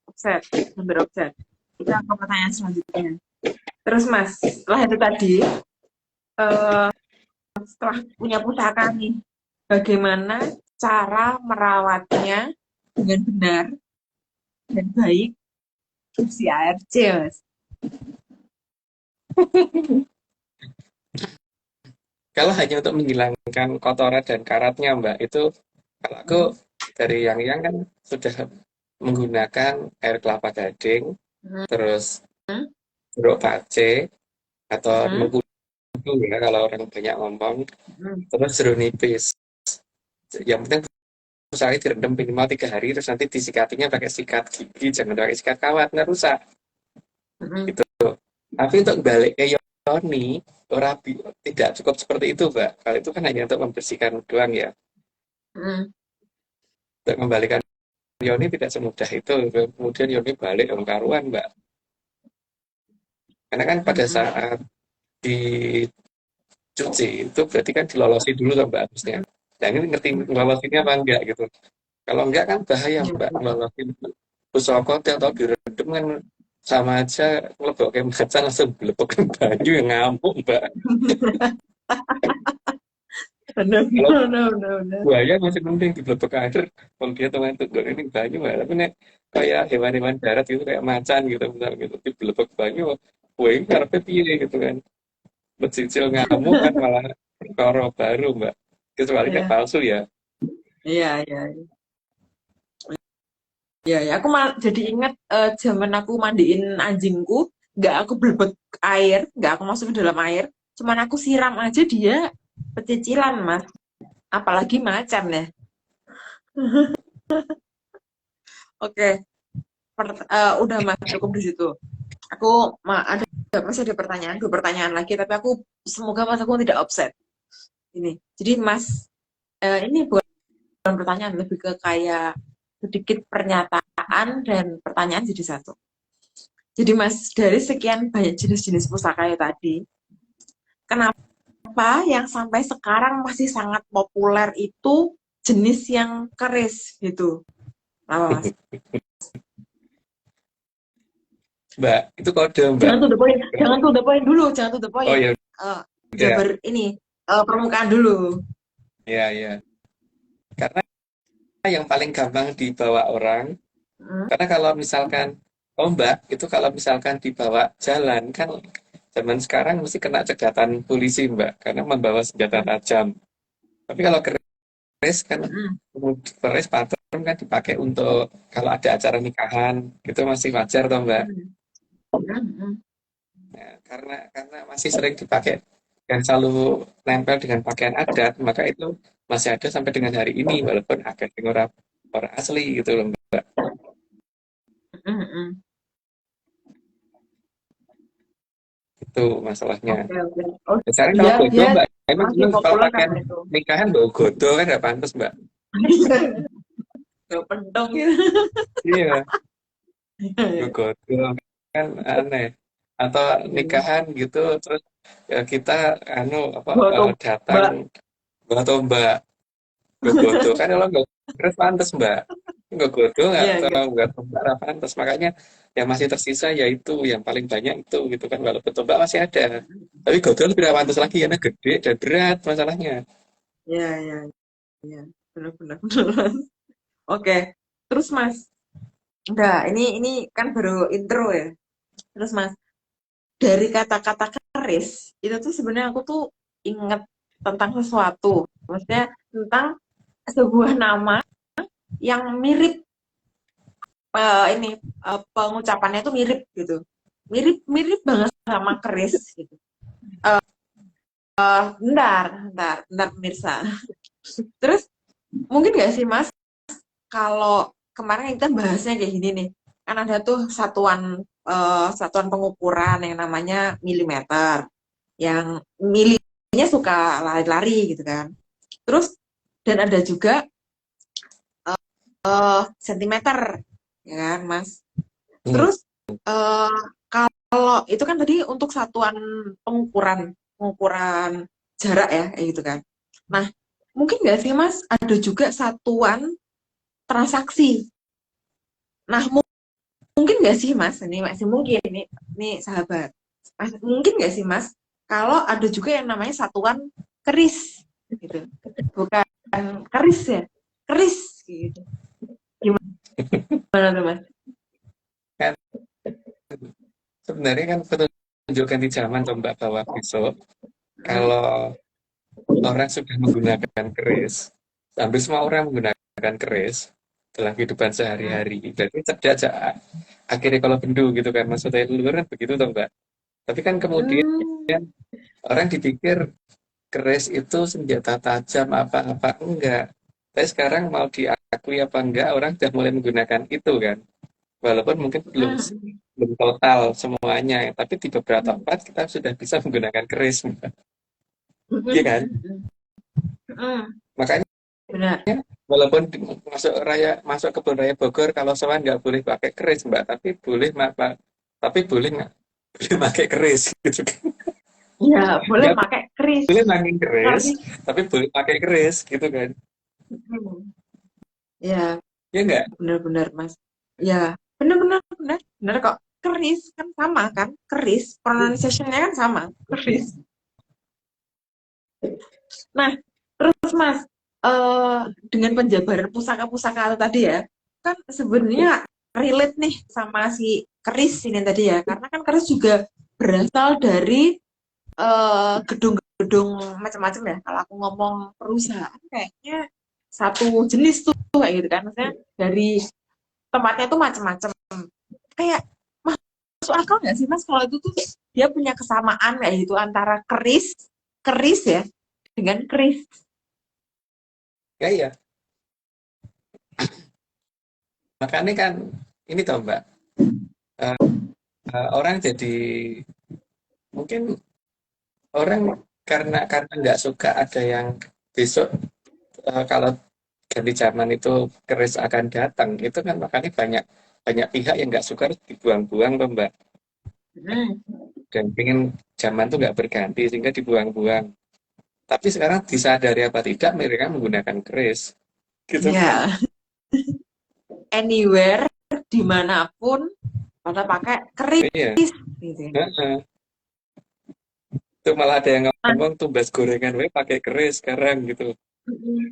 Offset, number offset. Kita ke pertanyaan selanjutnya. Terus, Mas, setelah itu tadi, eh, setelah punya pusaka nih, bagaimana cara merawatnya dengan benar dan baik si ARC, Mas? Kalau hanya untuk menghilangkan kotoran dan karatnya Mbak, itu kalau aku dari yang kan sudah menggunakan air kelapa gading, Hmm. terus Hmm. jeruk pace, atau Hmm. mengkudu ya kalau orang banyak ngomong, Hmm. terus jeruk nipis. Yang penting usahanya direndam minimal 3 hari, terus nanti disikatinya pakai sikat gigi, jangan pakai sikat kawat, nggak rusak. Hmm. Gitu. Tapi untuk balik ke Yoni, tidak cukup seperti itu, Mbak. Kalau itu kan hanya untuk membersihkan doang ya. Hmm. Untuk kembalikan Yoni tidak semudah itu. Kemudian Yoni balik dalam karuan, Mbak. Karena kan pada Hmm. saat dicuci itu berarti kan dilolosi dulu kan Mbak harusnya. Nah ini ngerti ngelolosinnya apa enggak gitu. Kalau enggak kan bahaya Mbak. Ngelolosin pusoko atau direndam kan sama aja ngelebokke macan langsung blebokin banyu yang ngamuk Mbak. Kalau Benar. buaya masih mending diblebek air. Kalau dia teman tegur ini banyu Mbak. Tapi nek kayak hewan-hewan darat gitu kayak macan gitu misalnya gitu diblebek banyu, wah ini karepnya piye gitu kan. Mencicil ngamuk kan malah perkara baru Mbak. Kecuali kayak Ya, palsu ya. iya. Ya, aku malah jadi ingat zaman aku mandiin anjingku, nggak aku blebek air, nggak aku masuk ke dalam air, cuman aku siram aja dia pecicilan, Mas. Apalagi macan ya. Oke, udah Mas cukup di situ. Aku masih ada pertanyaan, dua pertanyaan lagi, tapi aku semoga Mas aku tidak offset. Ini, jadi Mas, ini bukan pertanyaan, lebih ke kayak sedikit pernyataan dan pertanyaan jadi satu. Jadi Mas, dari sekian banyak jenis-jenis pusaka ya tadi, kenapa yang sampai sekarang masih sangat populer itu jenis yang keris gitu? Kenapa Mas? Mbak, itu kode Mbak. Jangan to the point dulu, jangan to the Oh point. ya udah, Jabar ini permukaan dulu. ya. Karena yang paling gampang dibawa orang, Hmm. karena kalau misalkan, oh Mbak, itu kalau misalkan dibawa jalan, kan zaman sekarang mesti kena cegatan polisi Mbak, karena membawa senjata tajam. Tapi kalau keris keris kan, Mm, keris patem kan dipakai untuk kalau ada acara nikahan gitu masih wajar toh Mbak. mm, mm, mm. Ya, karena masih sering dipakai dan selalu nempel dengan pakaian adat, maka itu masih ada sampai dengan hari ini walaupun agak orang orang asli gitu loh Mbak. Mm, mm. Itu masalahnya. Oke, oke. Oh, Sekarang kalau iya, godo dia Mbak, emang masih emang kalau populer pakaian karena itu. nikahan bawa godo kan nggak pantas Mbak. Gak pendong gitu. Iya, Iya, bawa godo kan aneh. Atau iya. nikahan gitu terus ya kita anu apa Bawa datang tombak. bawa tombak. Nggak godo kan kalau nggak keras pantas Mbak. Nggak godo nggak Iya, atau iya. nggak tombak nggak pantas. Makanya yang masih tersisa yaitu yang paling banyak itu gitu kan walaupun tombak masih ada. Tapi godo lebih nggak pantas lagi karena gede dan berat masalahnya. Iya, iya, iya. Benar-benar. Benar. Oke. Terus Mas, enggak, ini kan baru intro ya. Terus Mas, dari kata-kata keris, itu tuh sebenarnya aku tuh inget tentang sesuatu. Maksudnya tentang sebuah nama yang mirip ini pengucapannya tuh mirip gitu. Mirip banget sama keris gitu. Bentar pemirsa. Terus mungkin gak sih Mas, kalau kemarin kita bahasnya kayak gini nih, kan ada tuh satuan pengukuran yang namanya milimeter, yang milinya suka lari-lari gitu kan. Terus dan ada juga sentimeter, ya kan Mas. Hmm. Terus eh, kalau itu kan tadi untuk satuan pengukuran jarak ya, kayak gitu kan. Nah, mungkin nggak sih Mas ada juga satuan transaksi. Nah, mungkin nggak sih Mas, ini masih mungkin ini sahabat. Mungkin nggak sih Mas, kalau ada juga yang namanya satuan keris gitu. Bukan keris ya, keris gitu. Gimana tuh Mas? Kan sebenarnya kan petunjuk ganti zaman tuh Mbak bahwa besok Hmm. kalau orang sudah menggunakan keris, hampir semua orang menggunakan keris dalam kehidupan Hmm. sehari-hari. Berarti cerdas akhirnya kalau bendu gitu kan maksudnya luar kan begitu toh Mbak. Tapi kan kemudian Hmm. orang dipikir keris itu senjata tajam apa-apa enggak. Tapi sekarang mau diakui apa enggak orang sudah mulai menggunakan itu kan. Walaupun mungkin belum Hmm. belum total semuanya, tapi di beberapa tempat kita sudah bisa menggunakan keris, Mbak. Iya kan? Hmm. Makanya Benar. walaupun masuk kebun raya Bogor kalau sowan nggak boleh pakai keris, Mbak, tapi boleh nggak boleh pakai keris gitu kan. Ya, boleh Nggak pakai keris. boleh nangin keris, Tapi, tapi boleh pakai keris gitu kan. hmm, ya, Ya enggak? benar-benar, Mas. Ya, benar-benar, benar kok. Keris kan sama kan? Keris, pronunciation-nya kan sama. Keris. Nah, terus Mas, dengan penjabaran pusaka-pusaka tadi ya, kan sebenarnya relate nih sama si keris ini tadi ya, karena kan keris juga berasal dari gedung-gedung macam-macam ya. Kalau aku ngomong perusahaan kayaknya satu jenis tuh kayak gitu kan. Maksudnya dari tempatnya tuh macam-macam. Kayak masuk akal nggak sih Mas kalau itu tuh dia punya kesamaan kayak gitu antara keris ya dengan keris. Ya iya. Makanya kan ini toh Mbak, eh, orang jadi mungkin orang karena nggak suka ada yang besok kalau ganti zaman itu keris akan datang itu kan makanya banyak banyak pihak yang nggak suka harus dibuang-buang toh Mbak Hmm. dan pengen zaman tuh nggak berganti sehingga dibuang-buang. Tapi sekarang disadari apa tidak mereka menggunakan keris gitu kan. Ya, anywhere dimanapun pada pakai keris Iya. gitu ya. Heeh. Itu malah ada yang Nah, ngomong tumbas gorengan we pakai keris sekarang gitu. mm,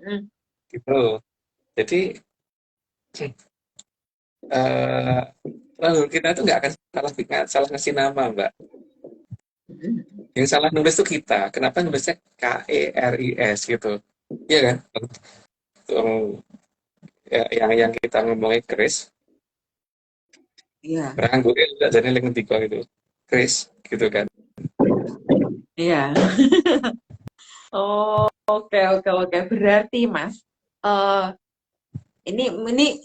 mm, Gitu. Jadi eh lalu kita tuh nggak akan salah ngasih nama, Mbak. mm. Yang salah nulis tuh kita. Kenapa nulisnya KERIS gitu? Iya kan? Yang yang kita ngomongin keris, Iya, ranggu enggak jadi yang ngendika itu. Keris gitu kan. iya. Oh, oke, oke, oke. Berarti, Mas, eh ini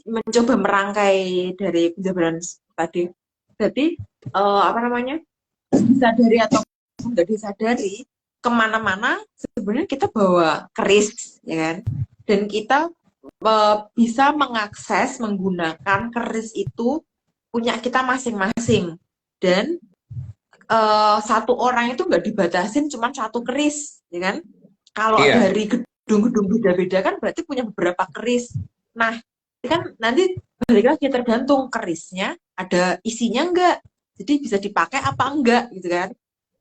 mencoba merangkai dari penjabaran tadi. Berarti, apa namanya, disadari atau nggak disadari, kemana-mana sebenarnya kita bawa keris, ya kan? Dan kita bisa mengakses menggunakan keris itu punya kita masing-masing. Dan satu orang itu nggak dibatasin cuma satu keris, ya kan? Kalau Iya, dari gedung-gedung beda-beda kan berarti punya beberapa keris. Nah, ini kan nanti balik lagi tergantung kerisnya ada isinya enggak. Jadi bisa dipakai apa enggak gitu kan.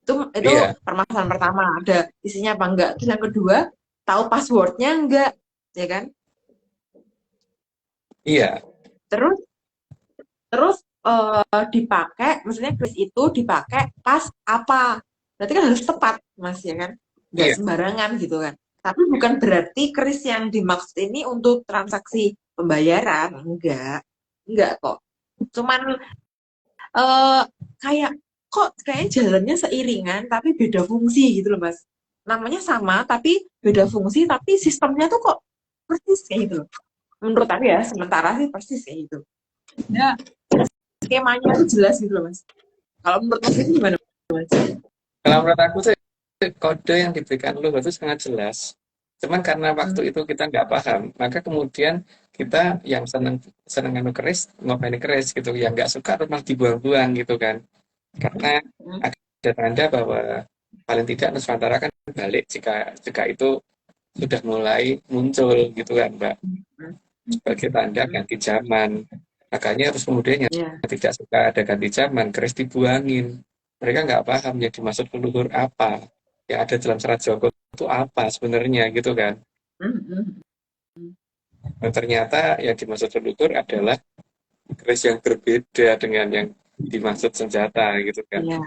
Itu iya, permasalahan pertama, ada isinya apa enggak. Terus yang kedua, tahu passwordnya enggak, ya kan? iya, Terus terus dipakai, maksudnya kris itu dipakai pas apa? Berarti kan harus tepat, Mas, ya kan? Nggak iya, sembarangan gitu kan. Tapi bukan berarti kris yang dimaksud ini untuk transaksi pembayaran, enggak kok. Cuman eh kayak kok kayaknya jalannya seiringan tapi beda fungsi gitu loh, Mas. Namanya sama tapi beda fungsi, tapi sistemnya tuh kok persis kayak gitu loh. Menurut aku ya, sementara sih persis kayak gitu. Ya, skemanya tuh jelas gitu loh, Mas. Kalau menurut Mas itu gimana, Mas? kalau menurut aku sih kode yang diberikan lu itu sangat jelas. Cuman karena Hmm. waktu itu kita nggak paham, maka kemudian kita yang seneng seneng anu keris, ngopain keris gitu, yang nggak suka rumah dibuang-buang gitu kan. Karena Hmm. ada tanda bahwa paling tidak Nusantara kan balik jika jika itu sudah mulai muncul gitu kan, Mbak. Hmm. Sebagai tanda Hmm. ganti zaman. Makanya terus kemudian yang Ya. tidak suka ada ganti zaman, keris dibuangin. Mereka nggak paham yang dimaksud leluhur apa, yang ada dalam serat Joko itu apa sebenarnya gitu kan. Hmm. Hmm. Dan ternyata yang dimaksud leluhur adalah keris yang berbeda dengan yang dimaksud senjata gitu kan. Ya.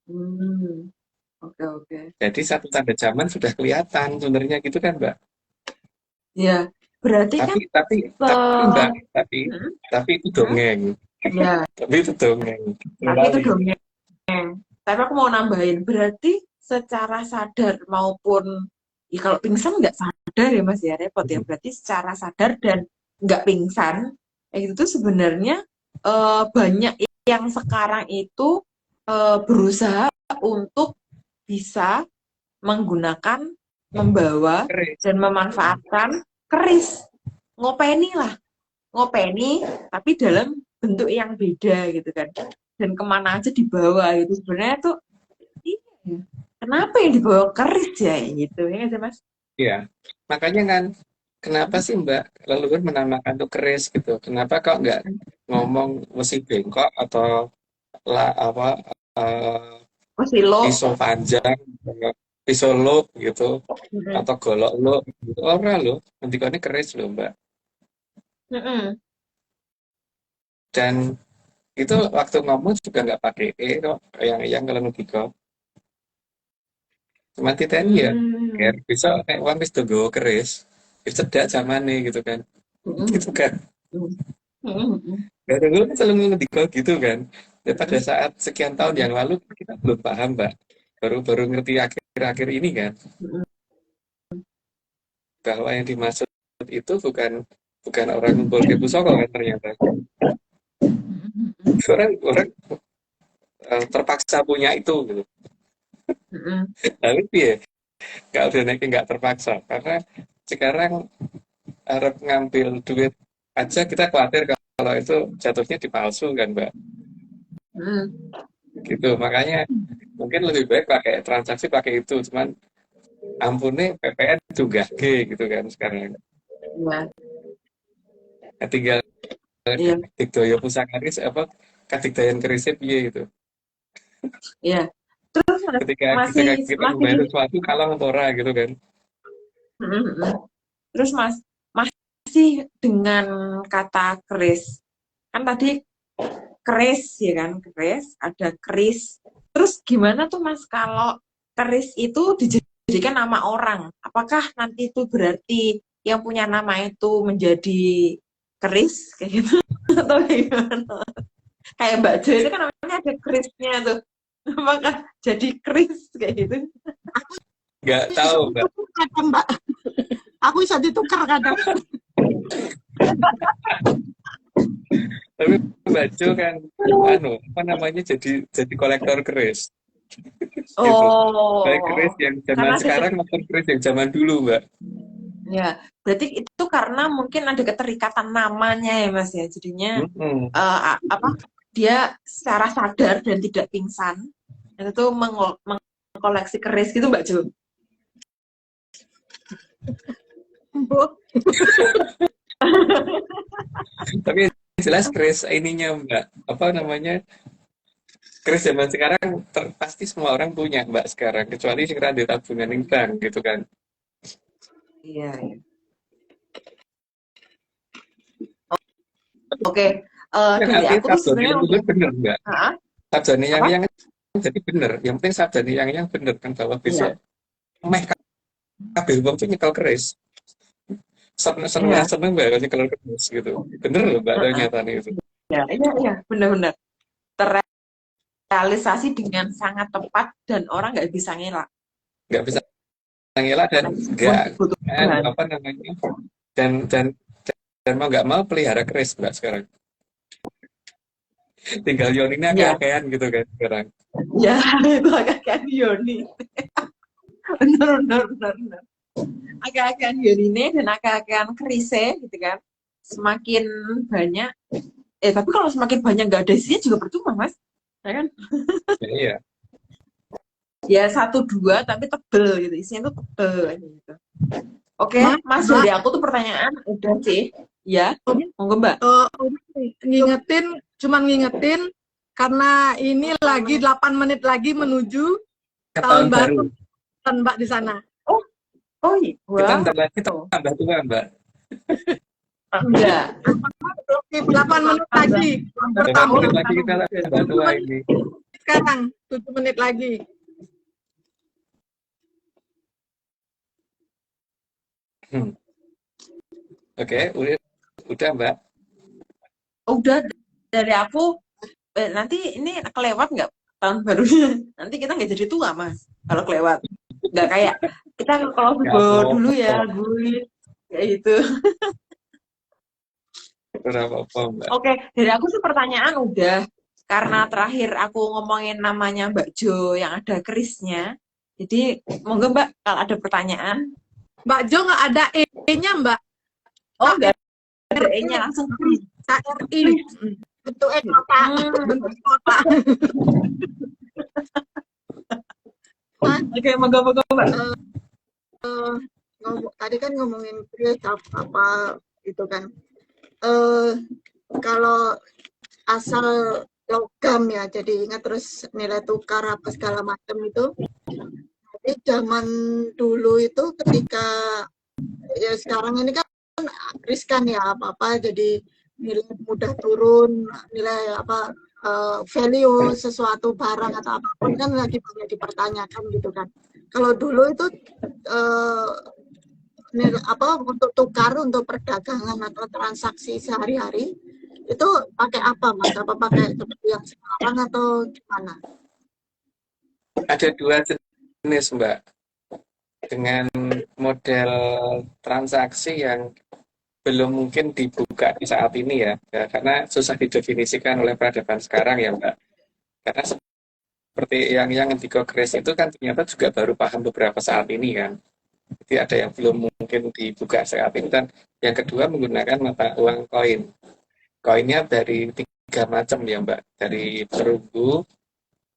Hmm. Oke, oke. Jadi satu tanda zaman sudah kelihatan sebenarnya gitu kan, Mbak. Ya, berarti kan Tapi Mbak, eh, tapi hmm. tapi itu Hmm. dongeng. Ya, Tapi itu dongeng. tapi itu Kembali. dongeng. Tapi aku mau nambahin, berarti secara sadar maupun ya kalau pingsan nggak sadar ya Mas ya repot ya. Berarti secara sadar dan nggak pingsan, itu tuh sebenarnya banyak yang sekarang itu berusaha untuk bisa menggunakan, membawa Keris. dan memanfaatkan keris. Ngopeni lah, ngopeni tapi dalam bentuk yang beda gitu kan. Dan kemana aja dibawa gitu. Sebenarnya tuh iya, ya. Kenapa yang dibawa keris ya gitu ya nggak sih, Mas? Iya. Makanya kan kenapa sih Mbak leluhur menamakan itu keris gitu? Kenapa kok nggak ngomong besi bengkok atau lah apa eh, Osilo. pisau panjang, pisau luk gitu Mm-mm. atau golok luk gitu. Ora loh, nanti ini keris loh Mbak. Mm-mm. Dan itu waktu ngomong juga nggak pakai kok yang kalau ngendika. Cuma titeni ya. Hmm. Kayak bisa kayak wong wis tunggu keris. Wis cedak zamane gitu kan. Mm-mm. Gitu kan. Mm-mm. Ya, dulu kan selalu ngendika gitu kan. Ya, pada saat sekian tahun yang lalu kita belum paham, Mbak. Baru-baru ngerti akhir-akhir ini kan Mm-mm. bahwa yang dimaksud itu bukan bukan orang ngumpul ke pusaka kan ternyata. Mm-mm. Orang orang terpaksa punya itu gitu. Mm-mm. Tapi ya nggak udah naik nggak terpaksa karena sekarang harap ngambil duit aja kita khawatir kalau itu jatuhnya dipalsu kan, Mbak. Mm-mm. Gitu. Makanya mungkin lebih baik pakai transaksi pakai itu. Cuman ampune PPN juga G gitu kan sekarang. Iya, Ya, tinggal iya, dikdoyo pusakaris apa kadigdayan kerisnya piye gitu. iya. Terus Ketika masih ketika kita masih membayar sesuatu kalah apa ora gitu kan. Mm-mm. Terus Mas, masih dengan kata keris. Kan tadi keris ya kan, keris, ada keris. Terus gimana tuh Mas kalau keris itu dijadikan nama orang. Apakah nanti itu berarti yang punya nama itu menjadi keris kayak gitu atau gimana? Kayak Mbak Jo itu kan namanya ada kerisnya tuh. Apakah jadi keris kayak gitu? Nggak tahu, Mbak. Kadang, Mbak. Aku bisa ditukar kadang. Tapi Mbak Jo kan, apa namanya, jadi kolektor keris. Gitu. Oh, Baik keris yang zaman karena sekarang maupun keris yang zaman dulu, Mbak. ya, berarti itu karena mungkin ada keterikatan namanya ya Mas ya. Jadinya dia secara sadar dan tidak pingsan itu mengkoleksi keris gitu Mbak Jo. Tapi jelas keris ininya, Mbak, apa namanya, keris zaman sekarang pasti semua orang punya, Mbak, sekarang, kecuali sekarang di tabungan di bank gitu kan. Iya. Oke, dari aku tuh sebenarnya bener, Mbak. Sabjane yang jadi bener. Yang penting sabjane yang bener kan, bahwa besok meh kabeh wong tuh nyekel keris. Seneng Mbak kalau nyekel keris gitu. Bener loh, Mbak, ternyata itu. Iya, benar-benar terrealisasi dengan sangat tepat dan orang nggak bisa ngelak. Nggak bisa ngelak dan nggak apa namanya, dan mau nggak mau pelihara keris, Mbak, sekarang. Tinggal Yoni agak-agakan gitu kan sekarang. Ya, itu agak-agakan Yoni. bener. Agak-agakan Yoni dan agak-agakan kerise gitu kan. Semakin banyak, tapi kalau semakin banyak nggak ada isinya juga percuma, Mas. Ya kan? Iya. Ya 1-2 tapi tebel gitu, isinya tuh tebel gitu. Oke, Mas, dari aku tuh pertanyaan udah sih. Ya, monggo Mbak. Ngingetin karena ini lagi 8 menit lagi menuju tahun baru kan Mbak di sana. Oh iya. Kita lagi tambah tua, Mbak. Enggak. 8 menit lagi. 8 menit lagi kita tambah tua ini. Sekarang 7 menit lagi. Oke, udah Mbak. Udah dari aku. Nanti ini kelewat nggak tahun barunya? Nanti kita nggak jadi tua Mas kalau kelewat. Nggak kayak kita kalau dulu ya gue kayak gitu. Apa, Mbak? Oke, dari aku sih pertanyaan udah. Karena terakhir aku ngomongin namanya Mbak Jo yang ada kerisnya. Jadi monggo Mbak kalau ada pertanyaan. Mbak Jo nggak ada E-nya Mbak. Oh nggak ada E-nya, langsung keris. KRI. Bentuk kotak. Bentuk kotak. Oke, monggo Mbak. Tadi kan ngomongin keris apa itu kan. Kalau asal logam ya, jadi ingat terus nilai tukar apa segala macam itu. Jadi zaman dulu itu ketika ya sekarang ini kan riskan ya apa-apa jadi nilai mudah turun, nilai apa value sesuatu barang atau apapun kan lagi banyak dipertanyakan gitu kan. Kalau dulu itu nilai apa untuk tukar untuk perdagangan atau transaksi sehari-hari itu pakai apa Mas? Apa pakai seperti yang sekarang atau gimana? Ada 2 jenis Mbak, dengan model transaksi yang belum mungkin dibuka di saat ini ya, karena susah didefinisikan oleh peradaban sekarang ya Mbak. Karena seperti yang keris itu kan ternyata juga baru paham beberapa saat ini kan. Jadi ada yang belum mungkin dibuka saat ini. Dan yang kedua menggunakan mata uang koin. Koinnya dari 3 macam ya Mbak, dari perunggu,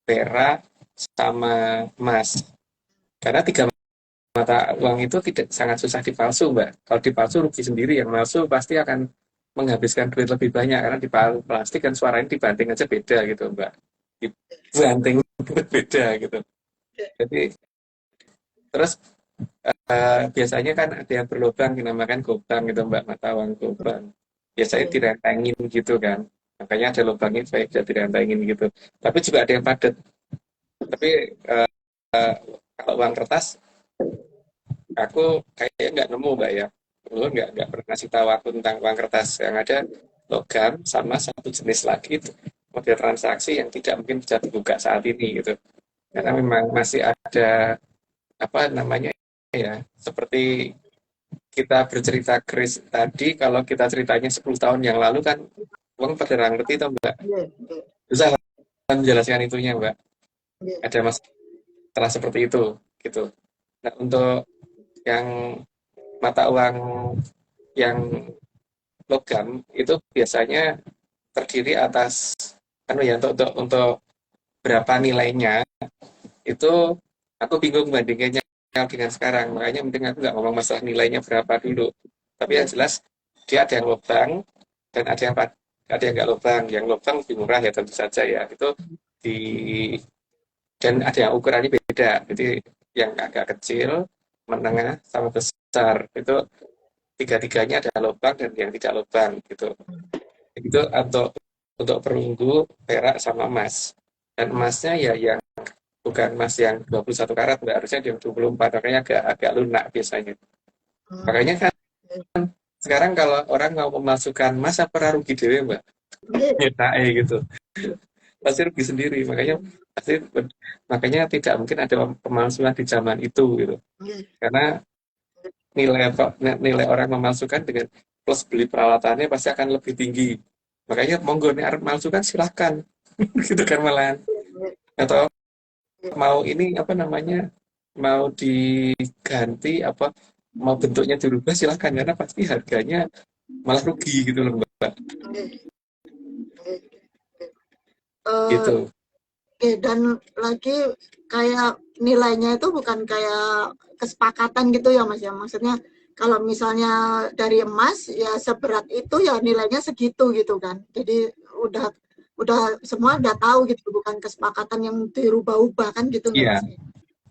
perak, sama emas. Karena 3 mata uang itu sangat susah dipalsu Mbak. Kalau dipalsu rugi sendiri, yang palsu pasti akan menghabiskan duit lebih banyak, karena di plastik kan suaranya dibanting aja beda gitu Mbak. Dibanting beda gitu. Jadi terus biasanya kan ada yang berlubang dinamakan gobang gitu Mbak, mata uang gobang. Biasanya direntengin gitu kan. Makanya ada lubangnya supaya bisa direntengin gitu. Tapi juga ada yang padat. Tapi kalau uang kertas aku kayaknya nggak nemu Mbak ya. Lu nggak pernah ngasih tahu aku tentang uang kertas. Yang ada logam sama satu jenis lagi itu model transaksi yang tidak mungkin bisa dibuka saat ini gitu. Karena memang masih ada apa namanya ya, seperti kita bercerita Chris tadi, kalau kita ceritanya 10 tahun yang lalu kan uang pada ngerti toh Mbak. Iya, iya, Susah kan menjelaskan itunya Mbak. iya. Ada masalah seperti itu gitu. Nah, untuk yang mata uang yang logam itu biasanya terdiri atas ya untuk berapa nilainya itu aku bingung bandingannya dengan sekarang, makanya mending aku nggak ngomong masalah nilainya berapa dulu, tapi yang jelas dia ada yang lubang dan ada yang nggak lubang. Yang lubang lebih murah ya tentu saja ya, itu di dan ada yang ukurannya beda, jadi yang agak kecil, menengah sama besar itu tiga-tiganya ada lubang dan yang tidak lubang gitu. Itu untuk perunggu, perak sama emas. Dan emasnya ya yang bukan emas yang 21 karat, Mbak. Harusnya yang 24, makanya agak lunak biasanya. Makanya kan sekarang kalau orang mau memasukkan emas apa rugi dewe, Mbak? Nyetae gitu. Pasti rugi sendiri. Makanya tidak mungkin ada pemalsuan di zaman itu gitu. Karena nilai orang memalsukan dengan plus beli peralatannya pasti akan lebih tinggi. Makanya monggo nih arep malsukan silahkan. Gitu kan malahan. Atau mau ini apa namanya, mau diganti apa, mau bentuknya dirubah silahkan, karena pasti harganya malah rugi gitu loh Mbak. Gitu. Oke, dan lagi kayak nilainya itu bukan kayak kesepakatan gitu ya Mas ya. Maksudnya kalau misalnya dari emas ya seberat itu ya nilainya segitu gitu kan. Jadi udah semua udah tahu gitu, bukan kesepakatan yang dirubah-ubah kan gitu nggak Iya, Mas?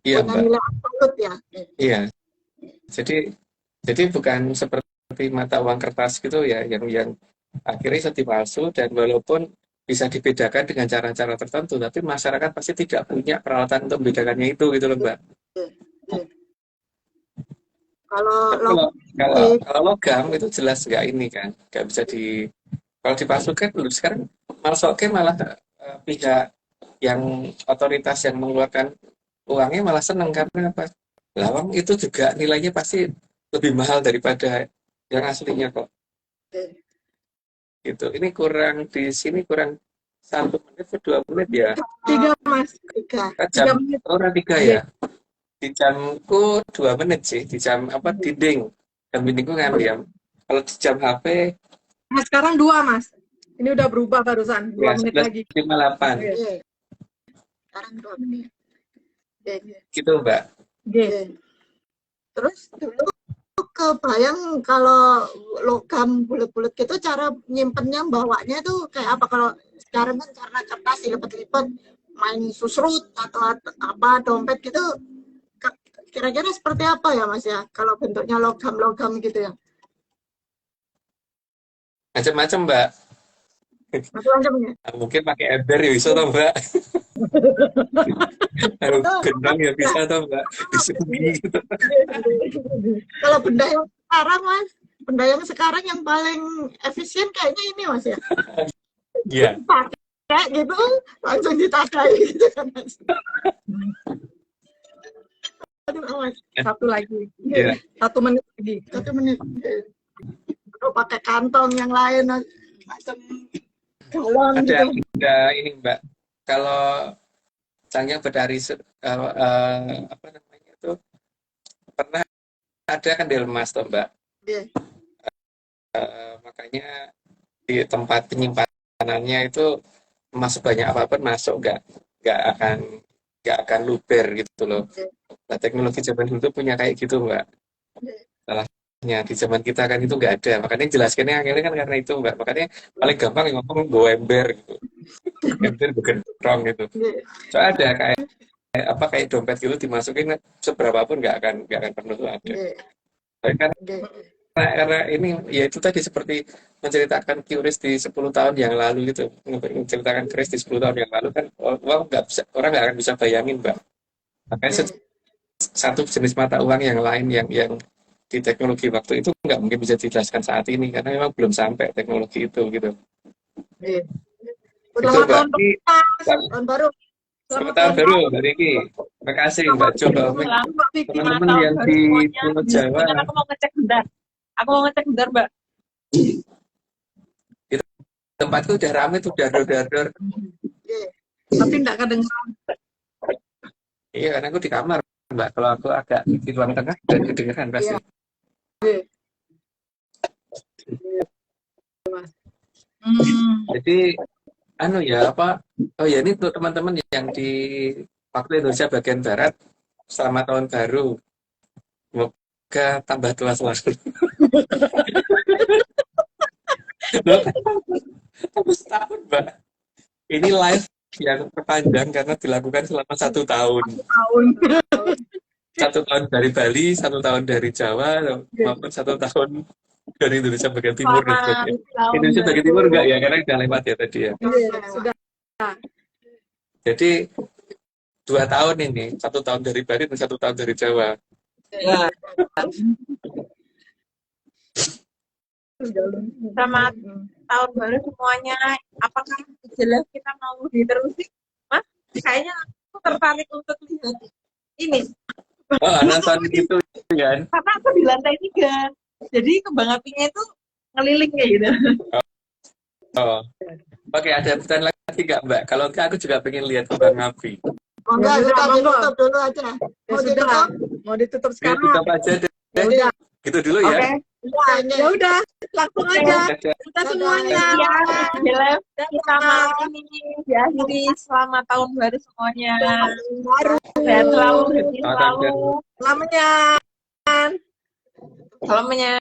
iya Punya Mbak. nilai absolut ya. Iya. Jadi bukan seperti mata uang kertas gitu ya, yang akhirnya jadi palsu, dan walaupun bisa dibedakan dengan cara-cara tertentu, tapi masyarakat pasti tidak punya peralatan untuk membedakannya itu gitu loh Mbak. Kalau Kalau logam itu jelas nggak ini kan, nggak bisa kalau dipalsukan dulu, sekarang malsoke malah pihak yang otoritas yang mengeluarkan uangnya malah seneng karena apa? Lawang itu juga nilainya pasti lebih mahal daripada yang aslinya kok. Gitu. Ini kurang di sini kurang 1 menit atau 2 menit ya? 3 Mas. 3 menit. Orang 3 ya? Di jamku 2 menit sih. Di jam apa dinding. Jam dindingku kan diam. Kalau di jam HP Nah, sekarang 2 Mas. Ini udah berubah barusan 2 ya menit lagi. 11.58. sekarang 2 menit. Gitu Mbak. Terus dulu kebayang kalau logam bulat-bulat gitu cara nyimpennya, bawanya tuh kayak apa? Kalau sekarang kan karena kertas dilipet-lipet, main susrut atau apa dompet gitu, kira-kira seperti apa ya Mas ya kalau bentuknya logam-logam gitu ya? Macam-macam Mbak. Macam-macamnya. Mungkin pakai ember ya bisa toh Mbak. Kalau gendang ya bisa toh Mbak. Disugi gitu. Kalau benda yang sekarang Mas, benda yang sekarang yang paling efisien kayaknya ini Mas ya. Iya. Pakai gitu langsung ditadai gitu kan Mas. Aduh Mas. Satu lagi. Iya. 1 menit lagi. 1 menit. Kalau pakai kantong yang lain macam galon Ada gitu. ini Mbak. Kalau Cangnya Betari apa namanya itu pernah ada kan di emas toh Mbak. Makanya di tempat penyimpanannya itu emas sebanyak apapun masuk nggak akan luber gitu loh. Nah, teknologi zaman dulu punya kayak gitu Mbak. Salahnya di zaman kita kan itu nggak ada. Makanya jelaskannya akhirnya kan karena itu Mbak. Makanya paling gampang ngomong bawa ember gitu. Ember bukan rong gitu. Soalnya ada kayak dompet gitu dimasukin seberapa pun nggak akan penuh tuh ada. Tapi karena ini ya itu tadi seperti menceritakan Qris di 10 tahun yang lalu gitu, menceritakan Qris di 10 tahun yang lalu kan orang nggak akan bisa bayangin Mbak. Makanya satu jenis mata uang yang lain yang di teknologi waktu itu nggak mungkin bisa dijelaskan saat ini karena memang belum sampai teknologi itu gitu. Iya. Itu Selamat tahun berarti Tahun baru. selamat tahun baru Mbak Riki. Terima kasih Mbak Jo, Mbak Umi. Selamat Mbak Vicky. Teman-teman tahun yang baru di semuanya. Pulau Jawa, Jangan, aku mau ngecek bentar. Aku mau ngecek bentar, Mbak. tempatku udah rame tuh, dador-dador. Iya. Tapi enggak kedengeran. Iya, karena aku di kamar Mbak. Kalau aku agak di ruang tengah dan kedengeran pasti. Iya. Jadi anu ya apa? Oh ya, ini untuk teman-teman yang di waktu Indonesia bagian barat, selamat tahun baru. Semoga tambah tua selalu. Loh, tambah setahun, Mbak. Ini live yang terpanjang karena dilakukan selama 1 tahun. Tahun. 1 tahun dari Bali, 1 tahun dari Jawa, maupun 1 tahun dari Indonesia bagian timur dan Selamat sebagainya. tahun Indonesia bagian baru. timur enggak ya? Karena udah lewat ya tadi ya. Iya, sudah. Jadi 2 tahun ini, 1 tahun dari Bali dan 1 tahun dari Jawa. Ya. Selamat tahun baru semuanya. Apakah jelas kita mau diterusin? Mas, kayaknya aku tertarik untuk lihat ini. Oh, nonton itu kan? Karena aku di lantai 3. Jadi kembang apinya itu ngeliling kayak gitu. Oh. Oke, ada pertanyaan lagi nggak Mbak? Kalau enggak, aku juga pengen lihat kembang api. Monggo, Ya sudah, kita monggo. ditutup dulu aja. Ya Mau sudah. ditutup? Mau ditutup Oke, sekarang. tutup aja deh. Ya udah. Gitu dulu Oke. ya. Ya udah, langsung aja. Dadah. Kita semuanya. Ya, jelas kita malam ini diakhiri. Selamat tahun baru semuanya. Baru. Sehat selalu, happy Selamat tahun selalu. Selamanya. Salamnya.